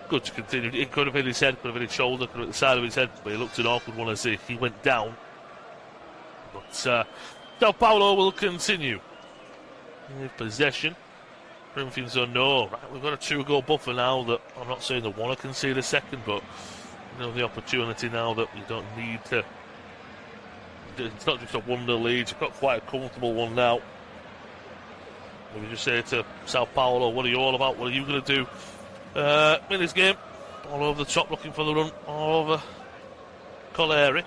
Good to continue. It could have hit his head, could have hit his shoulder, could have hit the side of his head, but he looked an awkward one as he went down. But Sao Paulo will continue with possession. Corinthians are no. Right, we've got a 2-goal buffer now. That I'm not saying they want to concede a second, but you know the opportunity now that we don't need to. It's not just a 1-0 lead. You've got quite a comfortable one now. We just say to Sao Paulo, what are you all about? What are you going to do? In this game, all over the top, looking for the run, all over Coleri.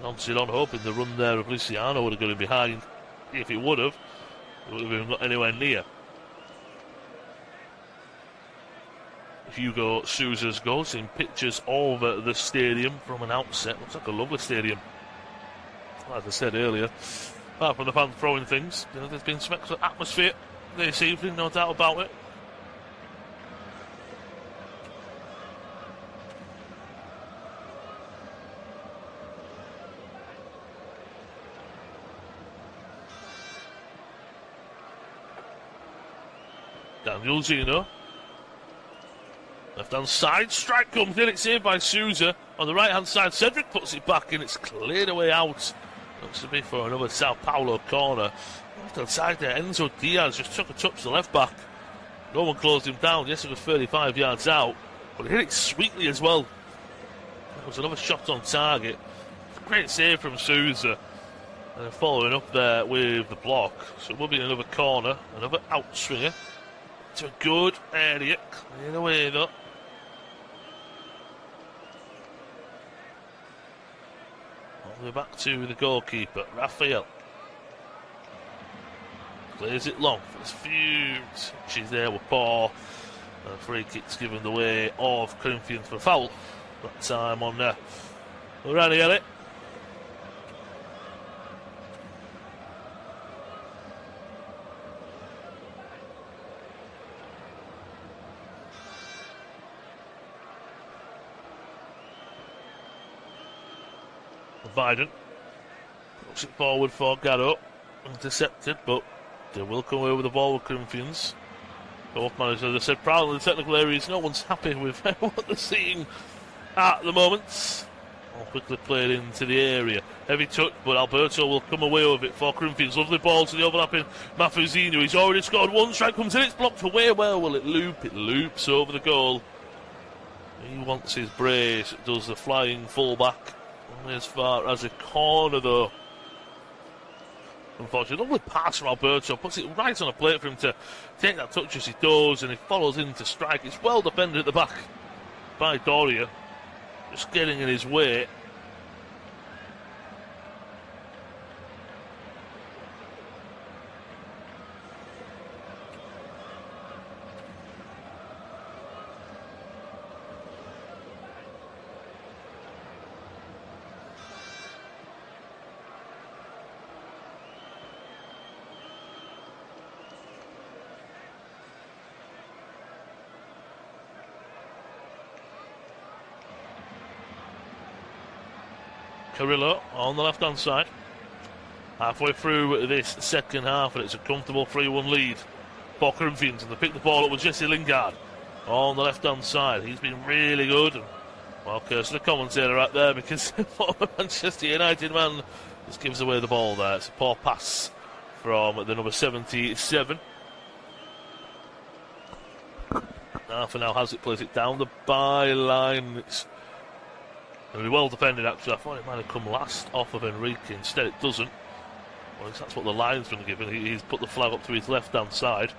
Nonce on, hoping the run there of Luciano would have got him behind. If it would have been not anywhere near. Hugo Sousa's goal, seeing pictures of the stadium from an outset. Looks like a lovely stadium. Like I said earlier, apart from the fans throwing things, there's been some excellent atmosphere this evening, no doubt about it. Daniel Zinho. Left hand side, strike comes in, it's saved by Sousa. On the right hand side, Cedric puts it back in, it's cleared away out. Looks to be for another Sao Paulo corner. Left hand side there, Enzo Diaz just took a touch to the left back. No one closed him down. Yes, it was 35 yards out, but he hit it sweetly as well. That was another shot on target. Great save from Sousa. And then following up there with the block. So it will be another corner, another outswinger. To a good area, cleared away though. All the way back to the goalkeeper, Rafael. Clears it long for this few touches there with Paul. And free kicks given the way of Corinthians for foul. That time on Ranieri. Biden puts it forward for Garrow. Intercepted, but they will come away with the ball with Corinthians. Both managers, as I said, proud of the technical areas. No one's happy with what they're seeing at the moment. All quickly played into the area. Heavy touch, but Alberto will come away with it for Corinthians. Lovely ball to the overlapping Mafuzinho. He's already scored one. Strike comes in, it's blocked away. Well, will it loop? It loops over the goal. He wants his brace. It does the flying fullback. Only as far as a corner, though. Unfortunately, lovely pass from Alberto. Puts it right on a plate for him to take that touch as he does, and he follows in to strike. It's well defended at the back by Doria. Just getting in his way. Carrillo on the left-hand side. Halfway through this second half, and it's a comfortable 3-1 lead for Corinthians. And they pick the ball up with Jesse Lingard on the left-hand side. He's been really good. And, well, curse the commentator right there, because former Manchester United man just gives away the ball there. It's a poor pass from the number 77. For now has it, plays it down the byline. It's going to be well defended, actually. I thought it might have come last off of Enrique. Instead, it doesn't. Well, at least that's what the line's been given. He's put the flag up to his left-hand side.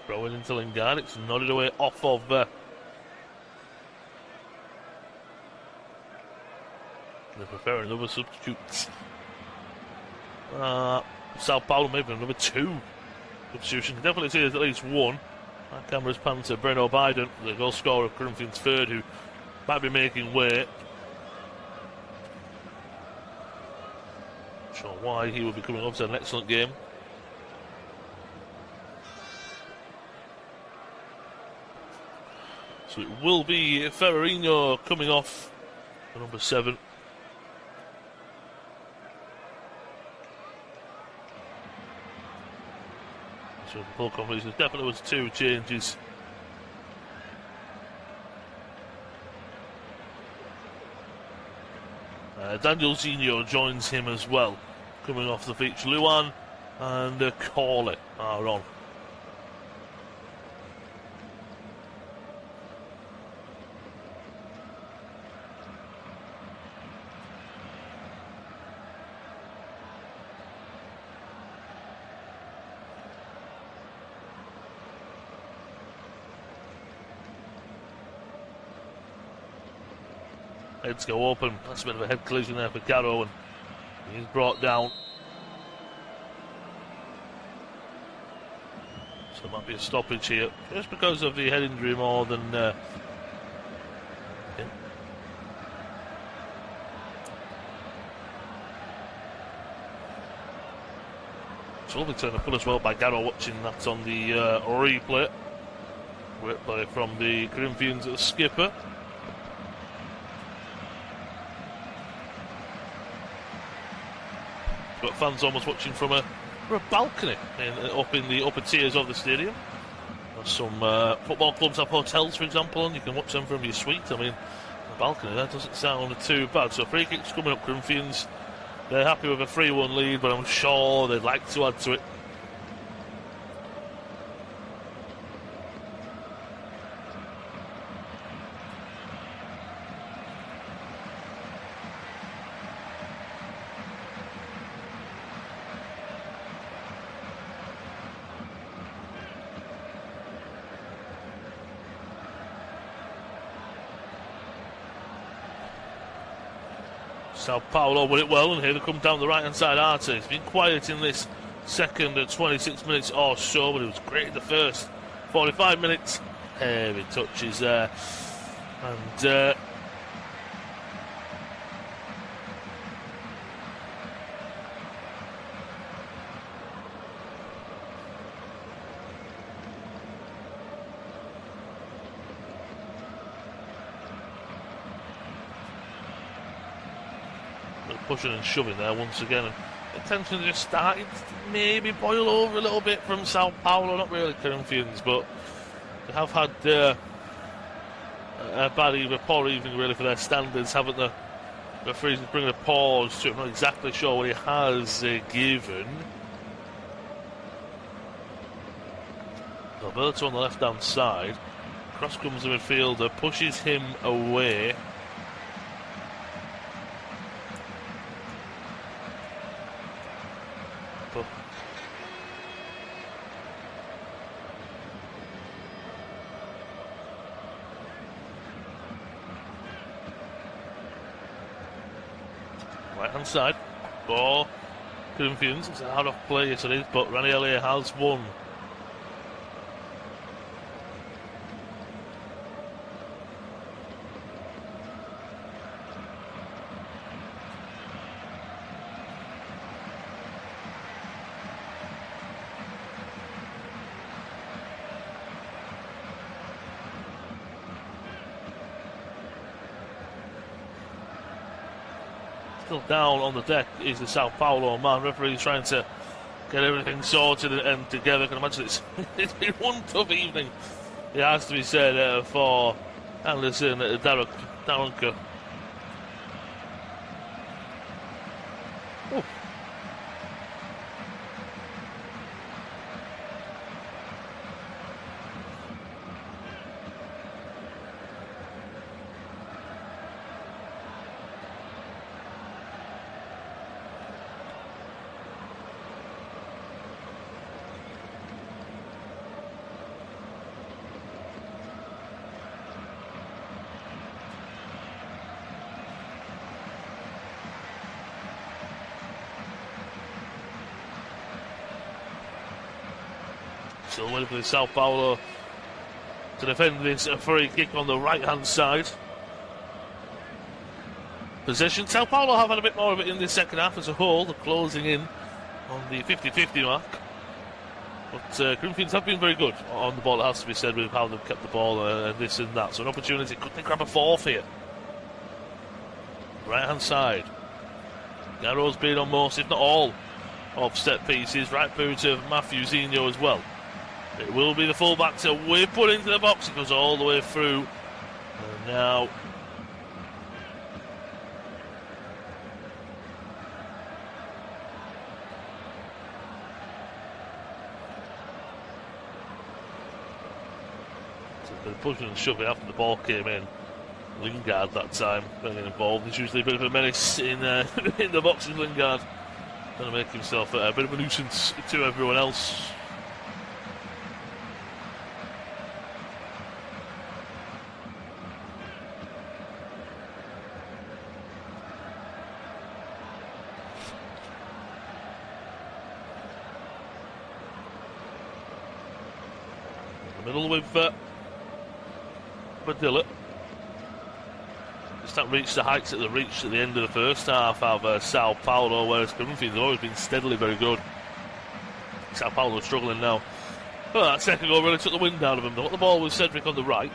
Throwing into Lingard. It's nodded away off of... They're preparing another substitute. Sao Paulo maybe another 2 substitution. Can definitely see there's at least one. Our camera's panned to Breno Biden, the goal scorer of Corinthians' third, who might be making way. Not sure why he will be coming up to an excellent game. So it will be Ferrarino coming off for number 7. So the full competition definitely was 2 changes. Daniel Zinho joins him as well, coming off the feature. Luan and Corley are on. Heads go open. That's a bit of a head collision there for Garrow, and he's brought down. So there might be a stoppage here, just because of the head injury more than... It's a lovely turn of pull as well by Garrow, watching that on the replay. Great play from the Corinthians skipper. Got fans almost watching from a balcony up in the upper tiers of the stadium. Some football clubs have hotels, for example, and you can watch them from your suite. I mean, the balcony, that doesn't sound too bad. So free kicks coming up, Corinthians. They're happy with a 3-1 lead, but I'm sure they'd like to add to it. Sao Paulo won it well, and here they come down the right-hand side. Arte, it's been quiet in this second 26 minutes or so, but it was great in the first 45 minutes. Heavy touches there. And pushing and shoving there once again. And the tension just started to maybe boil over a little bit from Sao Paulo. Not really Corinthians, but they have had a bad evening, poor evening really for their standards, haven't they? The referee's bringing a pause to it. I'm not exactly sure what he has given. Alberto on the left-hand side. Cross comes the midfielder, pushes him away. But right-hand side. Ball. Corinthians. It's out of play, yes it is, but Ranieri has won. Still down on the deck is the Sao Paulo man. Referee's trying to get everything sorted and together. I can imagine it's been one tough evening, it has to be said, for Anderson Daronka. Still waiting for the Sao Paulo to defend this free kick on the right-hand side. Possession. Sao Paulo have had a bit more of it in the second half as a whole. They're closing in on the 50-50 mark. But Corinthians have been very good on the ball, it has to be said, with how they've kept the ball and this and that. So an opportunity. Could they grab a fourth here? Right-hand side. Garro's been on most, if not all, of set pieces. Right boot of Matthew Zinho as well. It will be the fullback to whip it into the box. It goes all the way through. And now so a bit of pushing and shoving after the ball came in. Lingard that time getting involved. He's usually a bit of a menace in in the boxes. Lingard going to make himself a bit of a nuisance to everyone else. Middle with Badilla. Just not reached the heights that they reached at the end of the first half of Sao Paulo, whereas Corinthians have always been steadily very good. Sao Paulo are struggling now. Well, that second goal really took the wind out of them. They got the ball with Cedric on the right.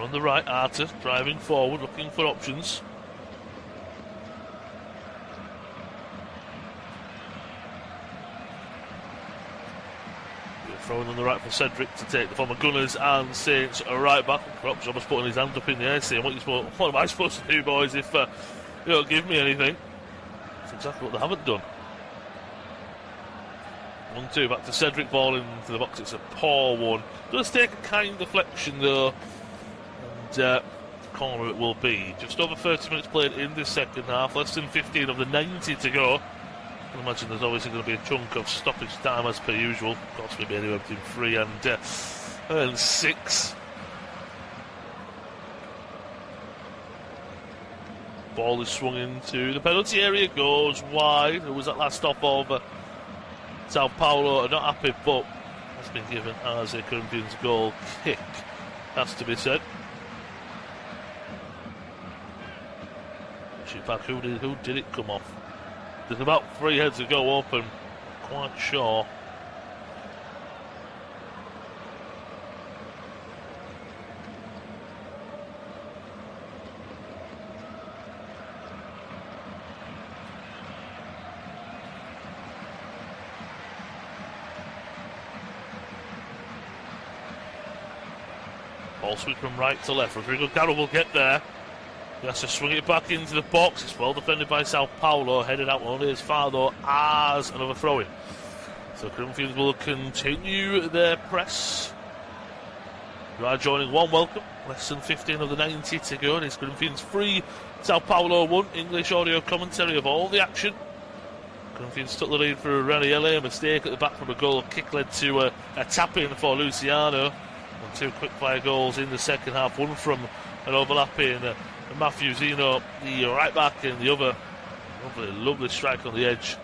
On the right, Arta driving forward, looking for options. Throwing on the right for Cedric to take the former Gunners and Saints right back. Perhaps almost putting his hand up in the air, saying, what am I supposed to do, boys, if you don't give me anything? That's exactly what they haven't done. 1-2, back to Cedric, ball into the box. It's a poor one. Does take a kind deflection, though. And corner it will be. Just over 30 minutes played in this second half. Less than 15 of the 90 to go. I can imagine there's obviously going to be a chunk of stoppage time as per usual. Of course, maybe anywhere between 3 and 6. Ball is swung into the penalty area. Goes wide. It was that last stop over Sao Paulo. Are not happy, but has been given as a Corinthians goal kick. Has to be said. Back, who did it come off? There's about 3 heads to go up, and quite sure Ball switch from right to left. Rodrigo Garro will get there. He has to swing it back into the box. It's well defended by Sao Paulo. Headed out only as far though as another throw-in. So Corinthians will continue their press. You are joining one welcome. Less than 15 of the 90 to go. It's Corinthians 3, Sao Paulo 1. English audio commentary of all the action. Corinthians took the lead for Ranieri. A mistake at the back from a goal kick led to a tap-in for Luciano. And 2 quick-fire goals in the second half. One from an overlapping Matthew Zeno, the right back, and the other lovely strike on the edge.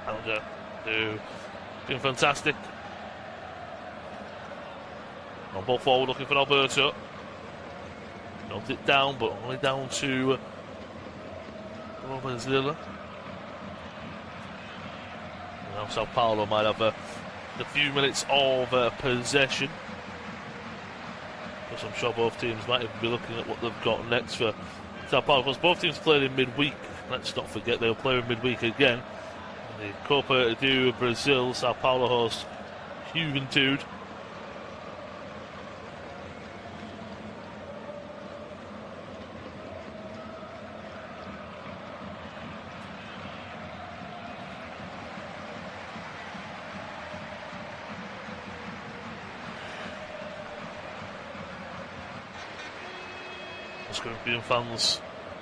Alger, doing fantastic. On ball forward, looking for Alberto. Knocked it down, but only down to Zilla. Now Sao Paulo might have a few minutes of possession. Because I'm sure both teams might even be looking at what they've got next for Sao Paulo. Because both teams played in midweek. Let's not forget they'll play in midweek again. In the Copa do Brazil, Sao Paulo host Juventude. Corinthian fans,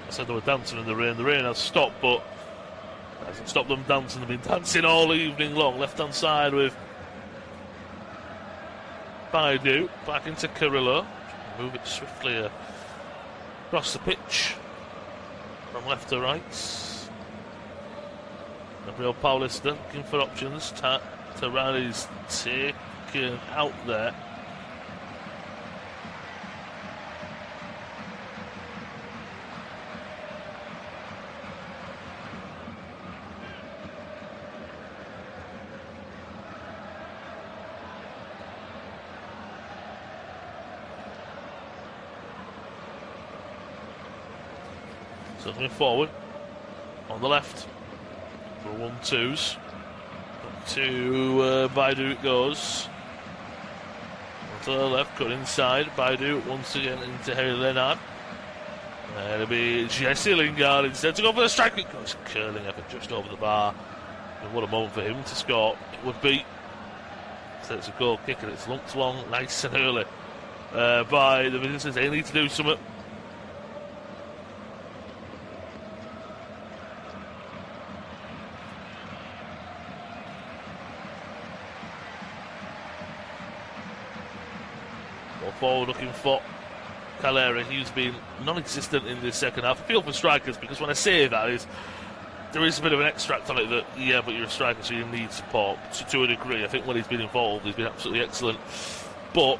I said they were dancing in the rain. The rain has stopped, but it hasn't stopped them dancing. They've been dancing all evening long. Left hand side with Baidu. Back into Carrillo. Move it swiftly across the pitch from left to right. Gabriel Paulista looking for options. Tarani's taken out there. So looking forward on the left for 1-2s. To Baidu it goes. To the left, cut inside. Baidu once again into Harry Leonard. It'll be Jesse Lingard instead to go for the strike. It goes curling effort just over the bar. And what a moment for him to score. It would be. So it's a goal kick and it's lumped along nice and early by the visitors. They need to do something. Forward looking for Caleri. He's been non-existent in the second half. I feel for strikers because when I say that there is a bit of an extract on it that, yeah, but you're a striker so you need support to a degree. I think when he's been involved he's been absolutely excellent, but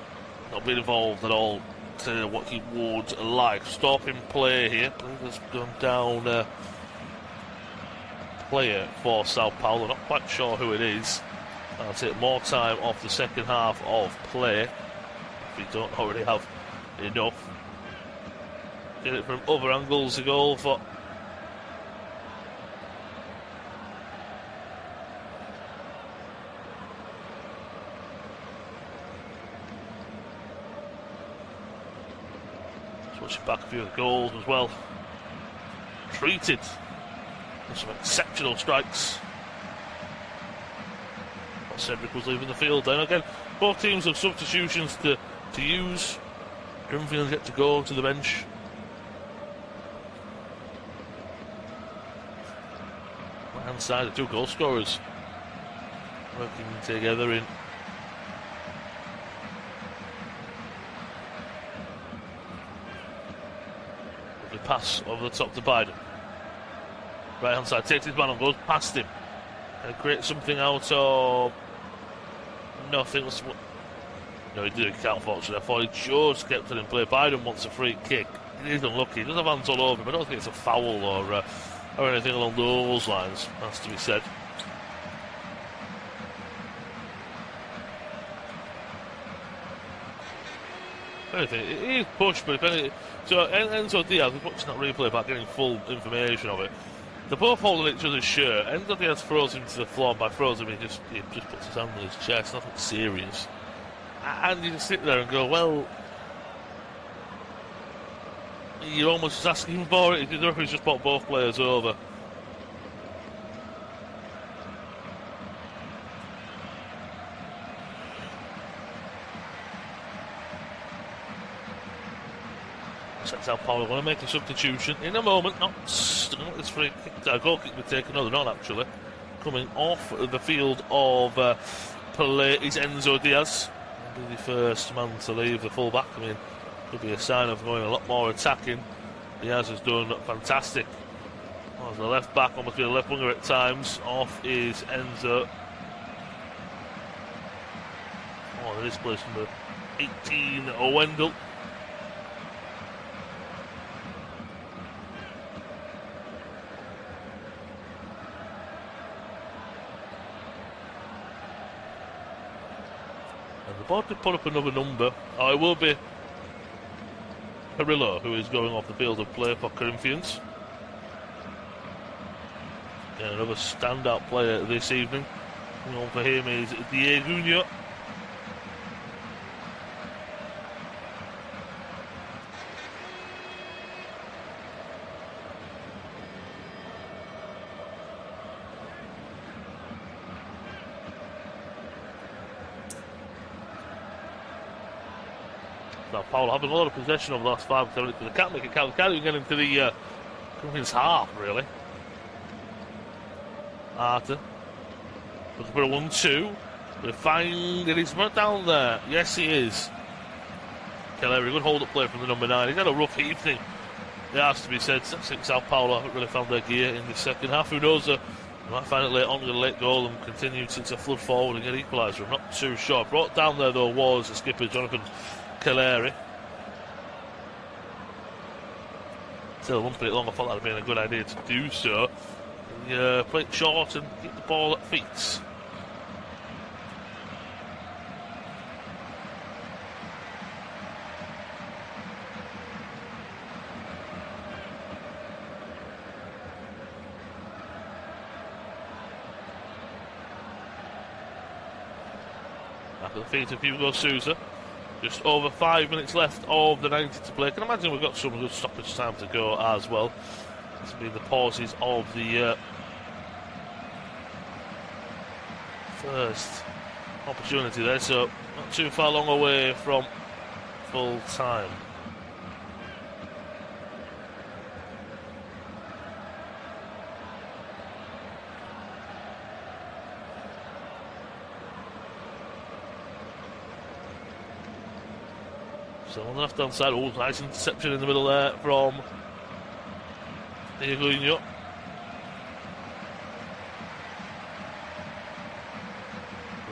not been involved at all to what he would like. Stopping play here. I believe there's gone down player for Sao Paulo. Not quite sure who it is. I'll take more time off the second half of play. We don't already have enough. Get it from other angles, a goal for switching back a few of the goals as well. Treated with some exceptional strikes. Cedric was leaving the field then again. Both teams have substitutions to use. Corinthians get to go to the bench. Right hand side, the 2 goal scorers working together in lovely pass over the top to Biden. Right hand side, takes his man and goes past him. And create something out of nothing. No, he didn't count, fortunately. I thought he just kept it in play. Biden wants a free kick. He is unlucky. He does have hands all over him. I don't think it's a foul or anything along those lines, has to be said. Anything, he is pushed, but if anything. So Enzo Diaz was watching that replay back, getting full information of it. They're both holding each other's shirt. Enzo Diaz throws him to the floor. By throws him, he just puts his hand on his chest. Nothing serious. And you just sit there and go, well, you're almost just asking for it. The referee's just brought both players over. Sao Paulo want to make a substitution in a moment. Not this free kick, goal kick to be taken. No, they're not actually. Coming off the field of play is Enzo Diaz. He'll be the first man to leave, the full-back. I mean, could be a sign of going a lot more attacking. Diaz has done fantastic. Oh, as the left back, almost be the left winger at times. Off is Enzo. Oh, there is place number 18, Wendell. The board could put up another number. Oh, it will be Perillo, who is going off the field of play for Corinthians. Yeah, another standout player this evening. Coming on for him is Diego. Sao Paulo having a lot of possession over the last 5 or 7 minutes, but they can't make it count. They can't even get into the Corinthians half, really. Arthur looking for a 1-2. They find that he's not down there. Yes, he is. Caleri, good hold-up play from the number 9. He's had a rough evening. It has to be said. I think Sao Paulo haven't really found their gear in the second half. Who knows? They might find it late on with a late goal and continue to flood forward and get equaliser. I'm not too sure. Brought down there, though, was the skipper, Jonathan Caleri. Still lumping it long. I thought that would have been a good idea to do so. Play it short and get the ball at feet. After the feet of Hugo Sousa. Just over 5 minutes left of the 90 to play. I can imagine we've got some good stoppage time to go as well. This will be the pauses of the first opportunity there, so not too far long away from full time. So on the left-hand side, oh, nice interception in the middle there from Diego.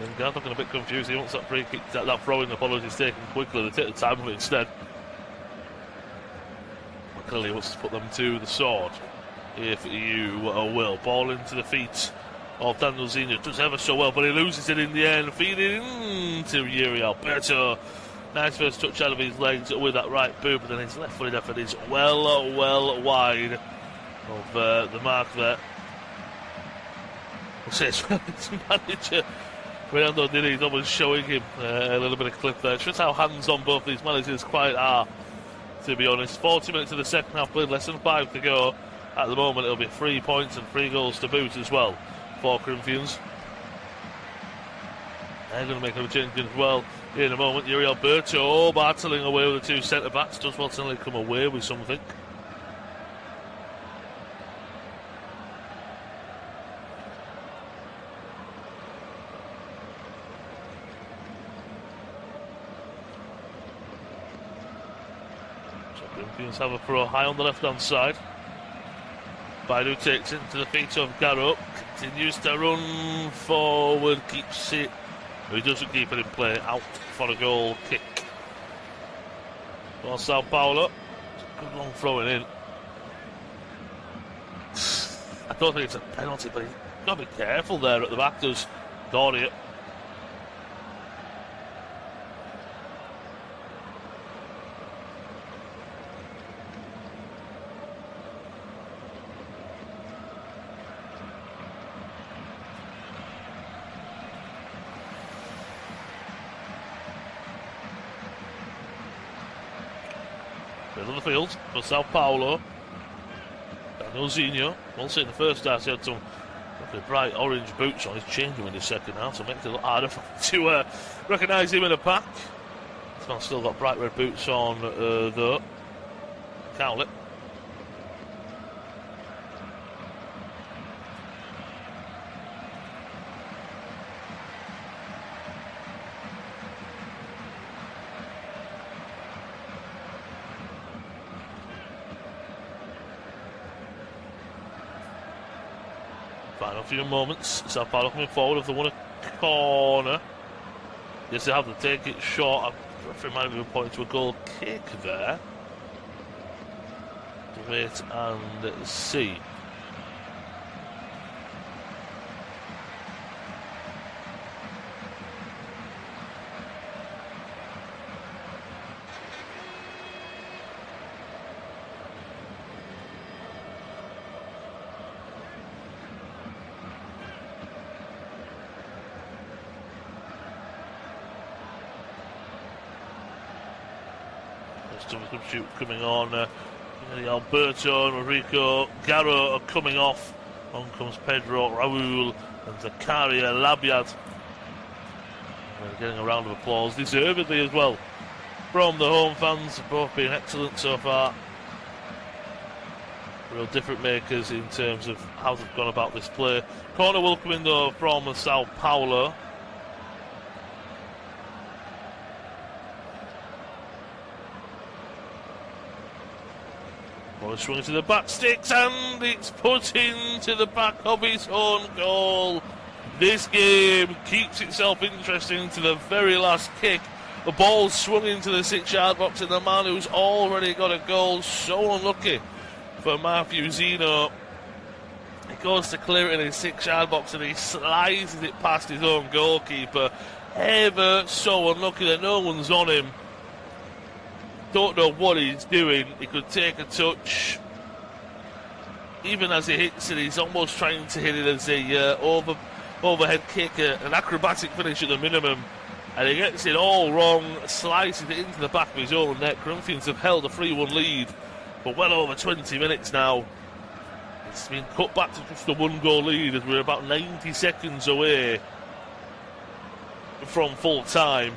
Lingard looking a bit confused. He wants that free kick, that throwing apologies taken quickly. They take the time of it instead. But clearly he wants to put them to the sword, if you will. Ball into the feet of Daniel Zinho. Does ever so well, but he loses it in the end. Feeding into Yuri Alberto. Nice first touch out of his legs with that right boot, but then his left-footed effort is well wide of the mark there. We'll say his manager, Fernando Dini, is almost showing him a little bit of clip there. It shows how hands-on both these managers quite are, to be honest. 40 minutes of the second half, played less than 5 to go. At the moment, it'll be 3 points and 3 goals to boot as well for Corinthians. They're going to make a change as well in a moment. Yuri Alberto battling away with the 2 centre-backs. Does well suddenly come away with something. So Corinthians have a throw high on the left-hand side. Baidu takes it to the feet of Garo. Continues to run forward. Keeps it. He doesn't keep it in play, out for a goal kick. Well, Sao Paulo, good long throwing in. I don't think it's a penalty, but he's got to be careful there at the back, does Doria. Middle of the field for Sao Paulo. Daniel Zinho. We'll see in the first half he had some bright orange boots on. He's changed them in the second half, so it makes it a lot harder to recognise him in a pack. This man's still got bright red boots on though. Cowlett. Final few moments. Sao Paulo coming forward if they want a corner. Yes, they have to take it short. The referee might have been pointing to a goal kick there. To wait and see. Substitute coming on. Alberto and Enrico Garro are coming off. On comes Pedro, Raul and Zakaria Labiad. Getting a round of applause, deservedly as well, from the home fans. Both been excellent so far. Real different makers in terms of how they've gone about this play. Corner will come in though from Sao Paulo. Swung to the back sticks and it's put into the back of his own goal. This game keeps itself interesting to the very last kick. The ball swung into the 6-yard box and the man who's already got a goal, so unlucky for Matthew Zinho. He goes to clear it in his 6-yard box and he slices it past his own goalkeeper. Ever so unlucky that no one's on him. Don't know what he's doing. He could take a touch. Even as he hits it, he's almost trying to hit it as a overhead kick, an acrobatic finish at the minimum. And he gets it all wrong, slices it into the back of his own net. Corinthians have held a 3-1 lead for well over 20 minutes now. It's been cut back to just a 1-goal lead as we're about 90 seconds away from full time.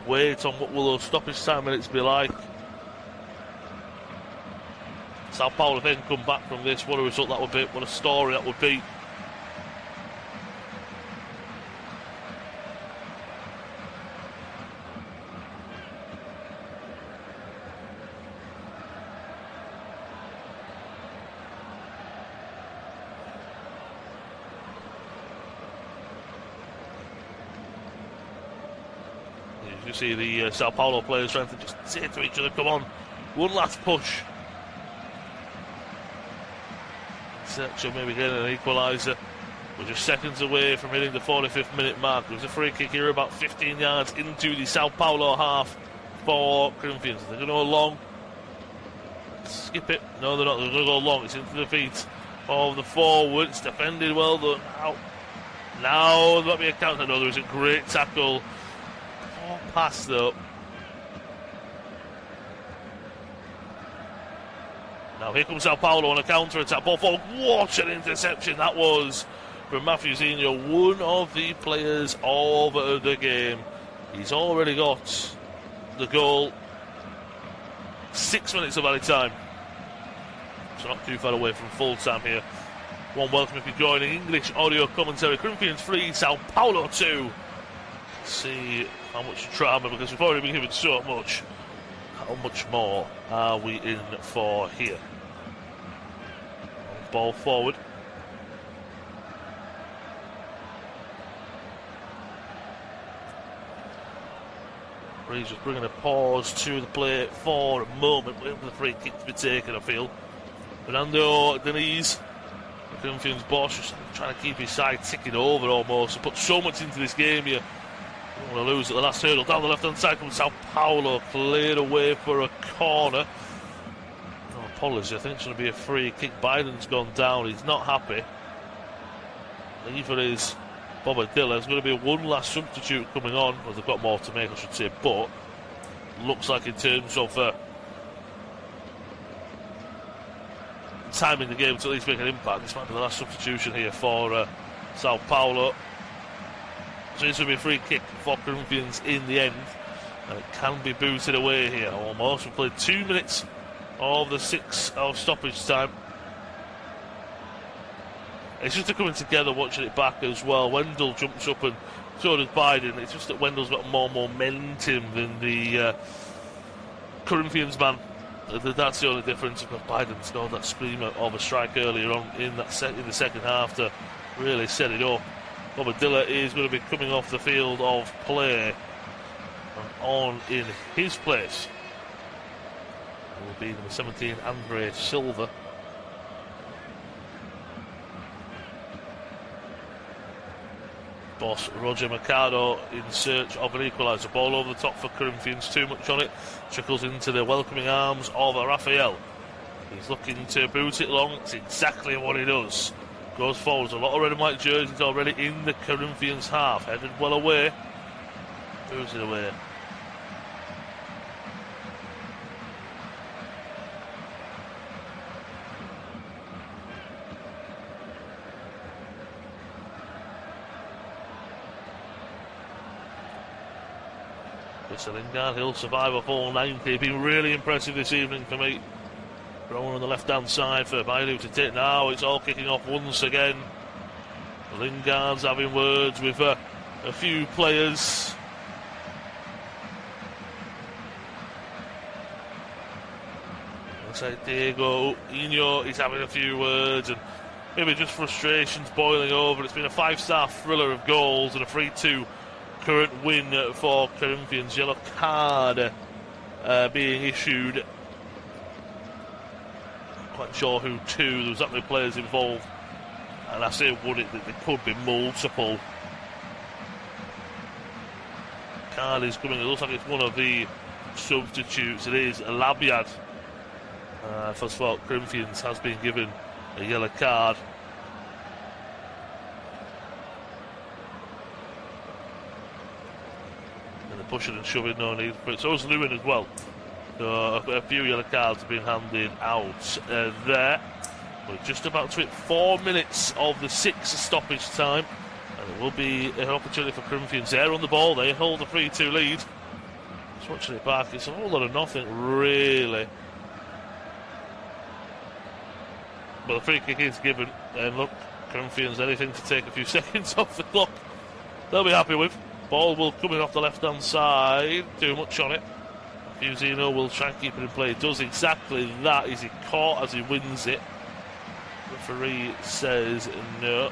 Wait on what will those stoppage time minutes be like. Sao Paulo then come back from this. What a result that would be. What a story that would be. You see the Sao Paulo players trying to just say to each other, come on, one last push. Section maybe getting an equaliser. We're just seconds away from hitting the 45th minute mark. There's a free kick here about 15 yards into the Sao Paulo half for Corinthians. They're going to go long. Skip it. No, they're not. They're going to go long. It's into the feet of the forward. It's defended well done. Now there might be a counter. No, there was a great tackle. Pass though. Now here comes Sao Paulo on a counter-attack. Ball forward. What an interception that was from Matthew Zinho, one of the players of the game. He's already got the goal. 6 minutes of added time. So not too far away from full time here. One welcome if you're joining. English audio commentary. Corinthians 3, Sao Paulo 2. Let's see how much drama, because we've already been given so much. How much more are we in for here? Ball forward. He's just bringing a pause to the play for a moment, waiting for the free kick to be taken, I feel. Fernando Diniz, the Corinthians boss, just trying to keep his side ticking over almost. He put so much into this game here. Don't want to lose at the last hurdle. Down the left-hand side comes Sao Paulo, cleared away for a corner. Oh, apologies, I think it's going to be a free kick. Biden's gone down, he's not happy. Either is Bobadilla. There's going to be one last substitute coming on. Well, they've got more to make, I should say, but looks like in terms of timing the game to at least make an impact. This might be the last substitution here for Sao Paulo. So this will be a free kick for Corinthians in the end, and it can be booted away here almost. We played 2 minutes of the 6 of stoppage time. It's just a coming together watching it back as well. Wendell jumps up and so does Biden. It's just that Wendell's got more momentum than the Corinthians man. That's the only difference. Biden scored that screamer of a strike earlier on in the second half to really set it up. Bobadilla is going to be coming off the field of play, and on in his place will be number 17, Andre Silva. Boss Roger Mercado in search of an equaliser. Ball over the top for Corinthians, too much on it. Trickles into the welcoming arms of Rafael. He's looking to boot it long. It's exactly what he does. Goes forwards. A lot of red and white jerseys already in the Corinthians half. Headed well away. Boots it away. Lingard, he'll survive a full 90. Been really impressive this evening for me. Thrown on the left-hand side for Baidu to take. Now it's all kicking off once again. Lingard's having words with a few players. Looks like Diego Ino is having a few words, and maybe just frustrations boiling over. It's been a 5-star thriller of goals and a 3-2 current win for Corinthians. Yellow card being issued. Not quite sure who to. There was that many players involved, and I say would it that there could be multiple. Card is coming. It looks like it's one of the substitutes. It is Labiad. First of all, Corinthians has been given a yellow card. Pushing and shoving, no need for it. So is Lewin as well. So a few yellow cards have been handed out there. We're just about to hit 4 minutes of the 6 stoppage time, and it will be an opportunity for Corinthians. They're on the ball. They hold the 3-2 lead. Just watching it back, it's a whole lot of nothing really. But the free kick is given, and look, Corinthians anything to take a few seconds off the clock. They'll be happy with. Ball will come in off the left-hand side. Too much on it. Fusino will try and keep it in play. He does exactly that. Is he caught as he wins it? Referee says no.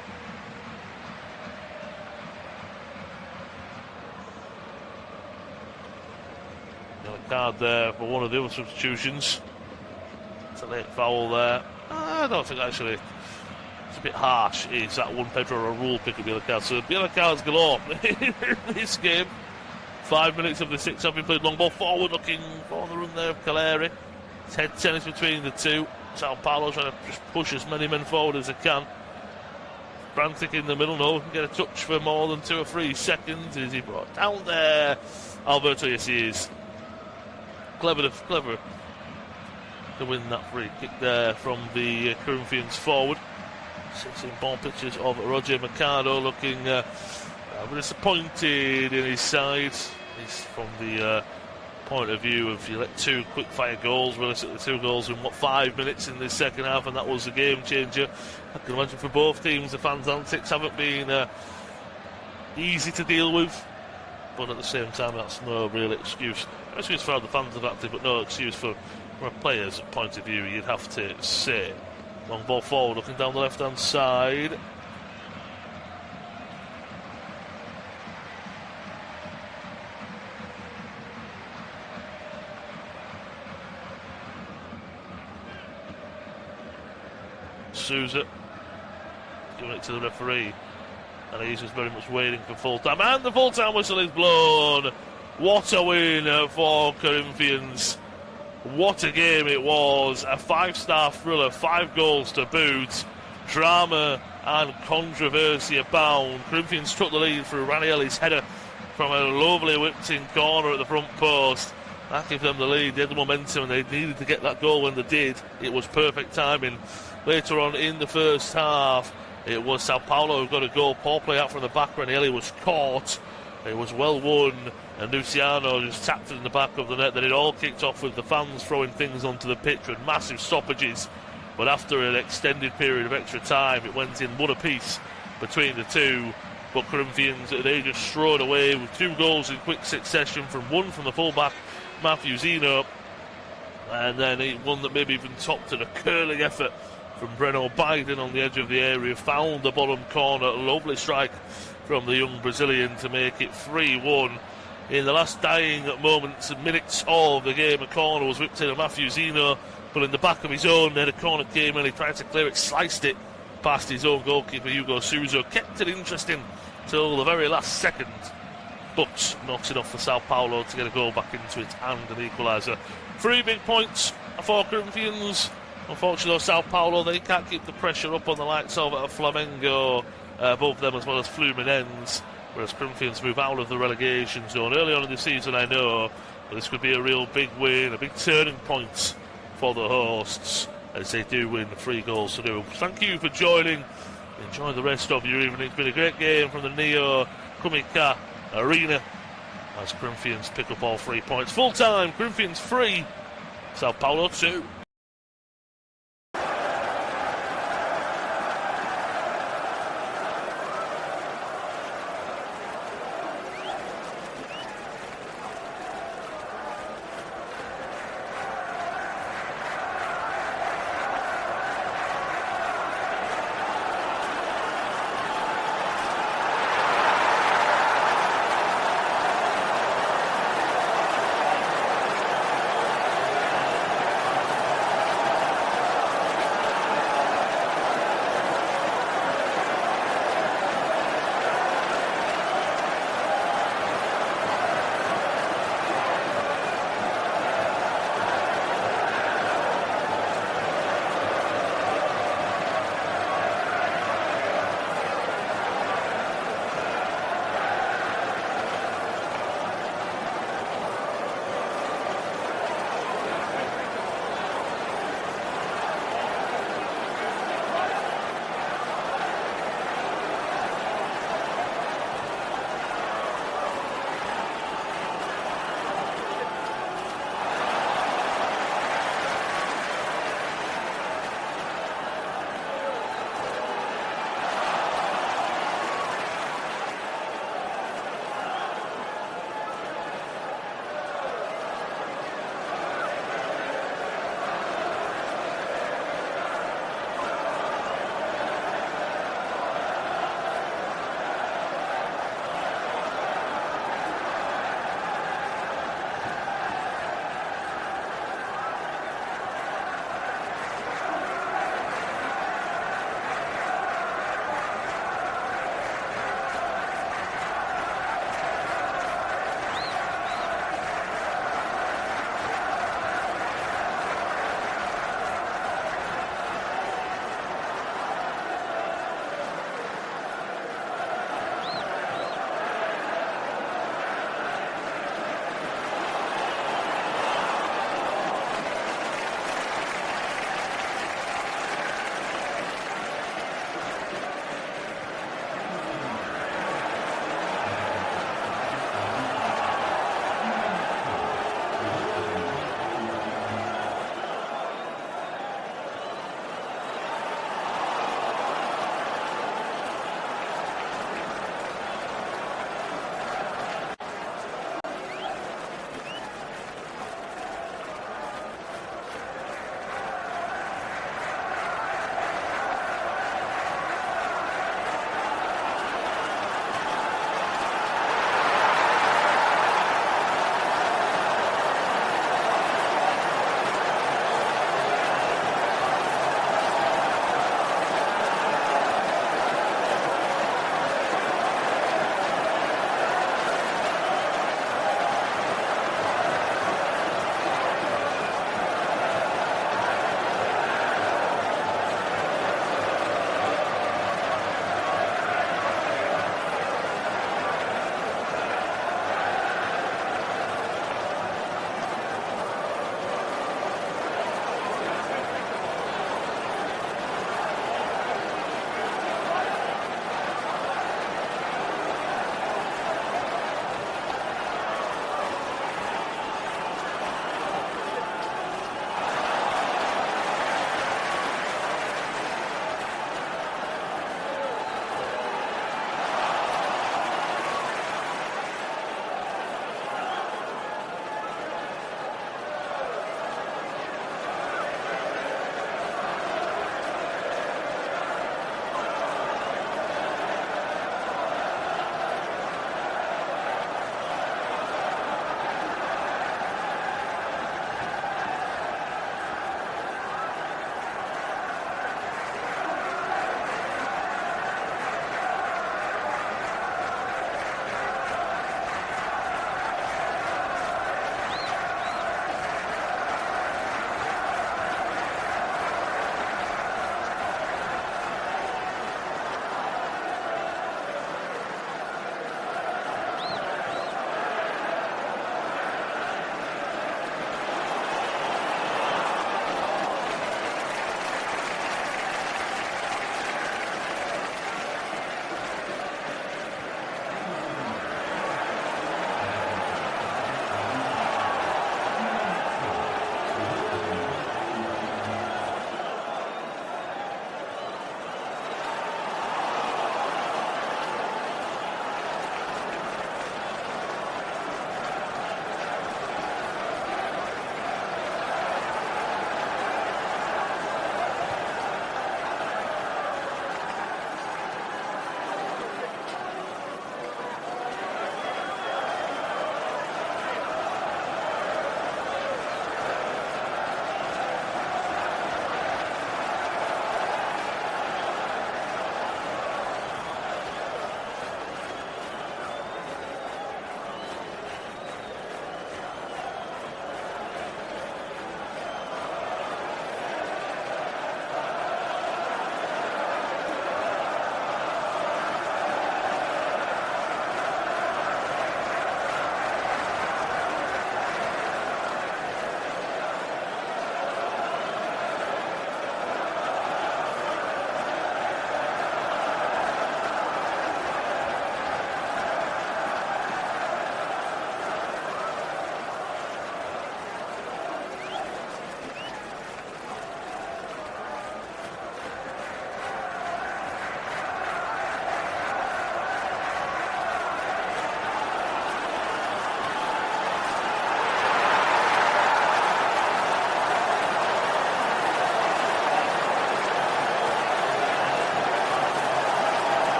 Got a card there for one of the other substitutions. It's a late foul there. I don't think actually. It's a bit harsh. Is that one Pedro Raul pick up the yellow card? So the yellow cards galore in this game. 5 minutes of the 6 have been played. Long ball forward, looking for the run there of Caleri. It's head tennis between the two. Sao Paulo trying to just push as many men forward as they can. Frantic in the middle. No one can get a touch for more than 2 or 3 seconds. Is he brought down there? Alberto, yes he is. Clever to win that free kick there from the Corinthians forward. 16 ball pictures of Roger Mercado looking disappointed in his side. He's from the point of view of you let 2 quick fire goals, realistically 2 goals in 5 minutes in this second half, and that was a game changer. I can imagine for both teams the fans' antics haven't been easy to deal with, but at the same time that's no real excuse. No excuse for how the fans have acted, but no excuse from a player's point of view, you'd have to say. Long ball forward, looking down the left-hand side. Souza giving it to the referee, and he's just very much waiting for full time, and the full time whistle is blown. What a win for Corinthians. What a game it was. A 5-star thriller, 5 goals to boot. Drama and controversy abound. Corinthians took the lead through Ranielli's header from a lovely whipped-in corner at the front post. That gave them the lead. They had the momentum and they needed to get that goal when they did. It was perfect timing. Later on in the first half, it was Sao Paulo who got a goal. Poor play out from the back. Ranieri was caught. It was well won, and Luciano just tapped it in the back of the net. Then it all kicked off with the fans throwing things onto the pitch with massive stoppages. But after an extended period of extra time, it went in one apiece between the two. But Corinthians, they just strode away with 2 goals in quick succession, one from the fullback, Matthew Zeno, and then one that maybe even topped at a curling effort from Breno Biden on the edge of the area, found the bottom corner, a lovely strike from the young Brazilian to make it 3-1. In the last dying moments and minutes of the game, a corner was whipped in of Matthew Zeno, but in the back of his own net, a corner came and he tried to clear it, sliced it past his own goalkeeper Hugo Souza, kept it interesting till the very last second, but knocks it off for Sao Paulo to get a goal back into it and an equaliser. 3 big points for Corinthians. Unfortunately, Sao Paulo, they can't keep the pressure up on the likes of Flamengo, both them as well as Fluminense, whereas Corinthians move out of the relegation zone. Early on in the season, I know, but this could be a real big win, a big turning point for the hosts, as they do win 3 goals to 2. Thank you for joining. Enjoy the rest of your evening. It's been a great game from the Neo Kumika Arena as Corinthians pick up all 3 points. Full time, Corinthians 3, Sao Paulo 2.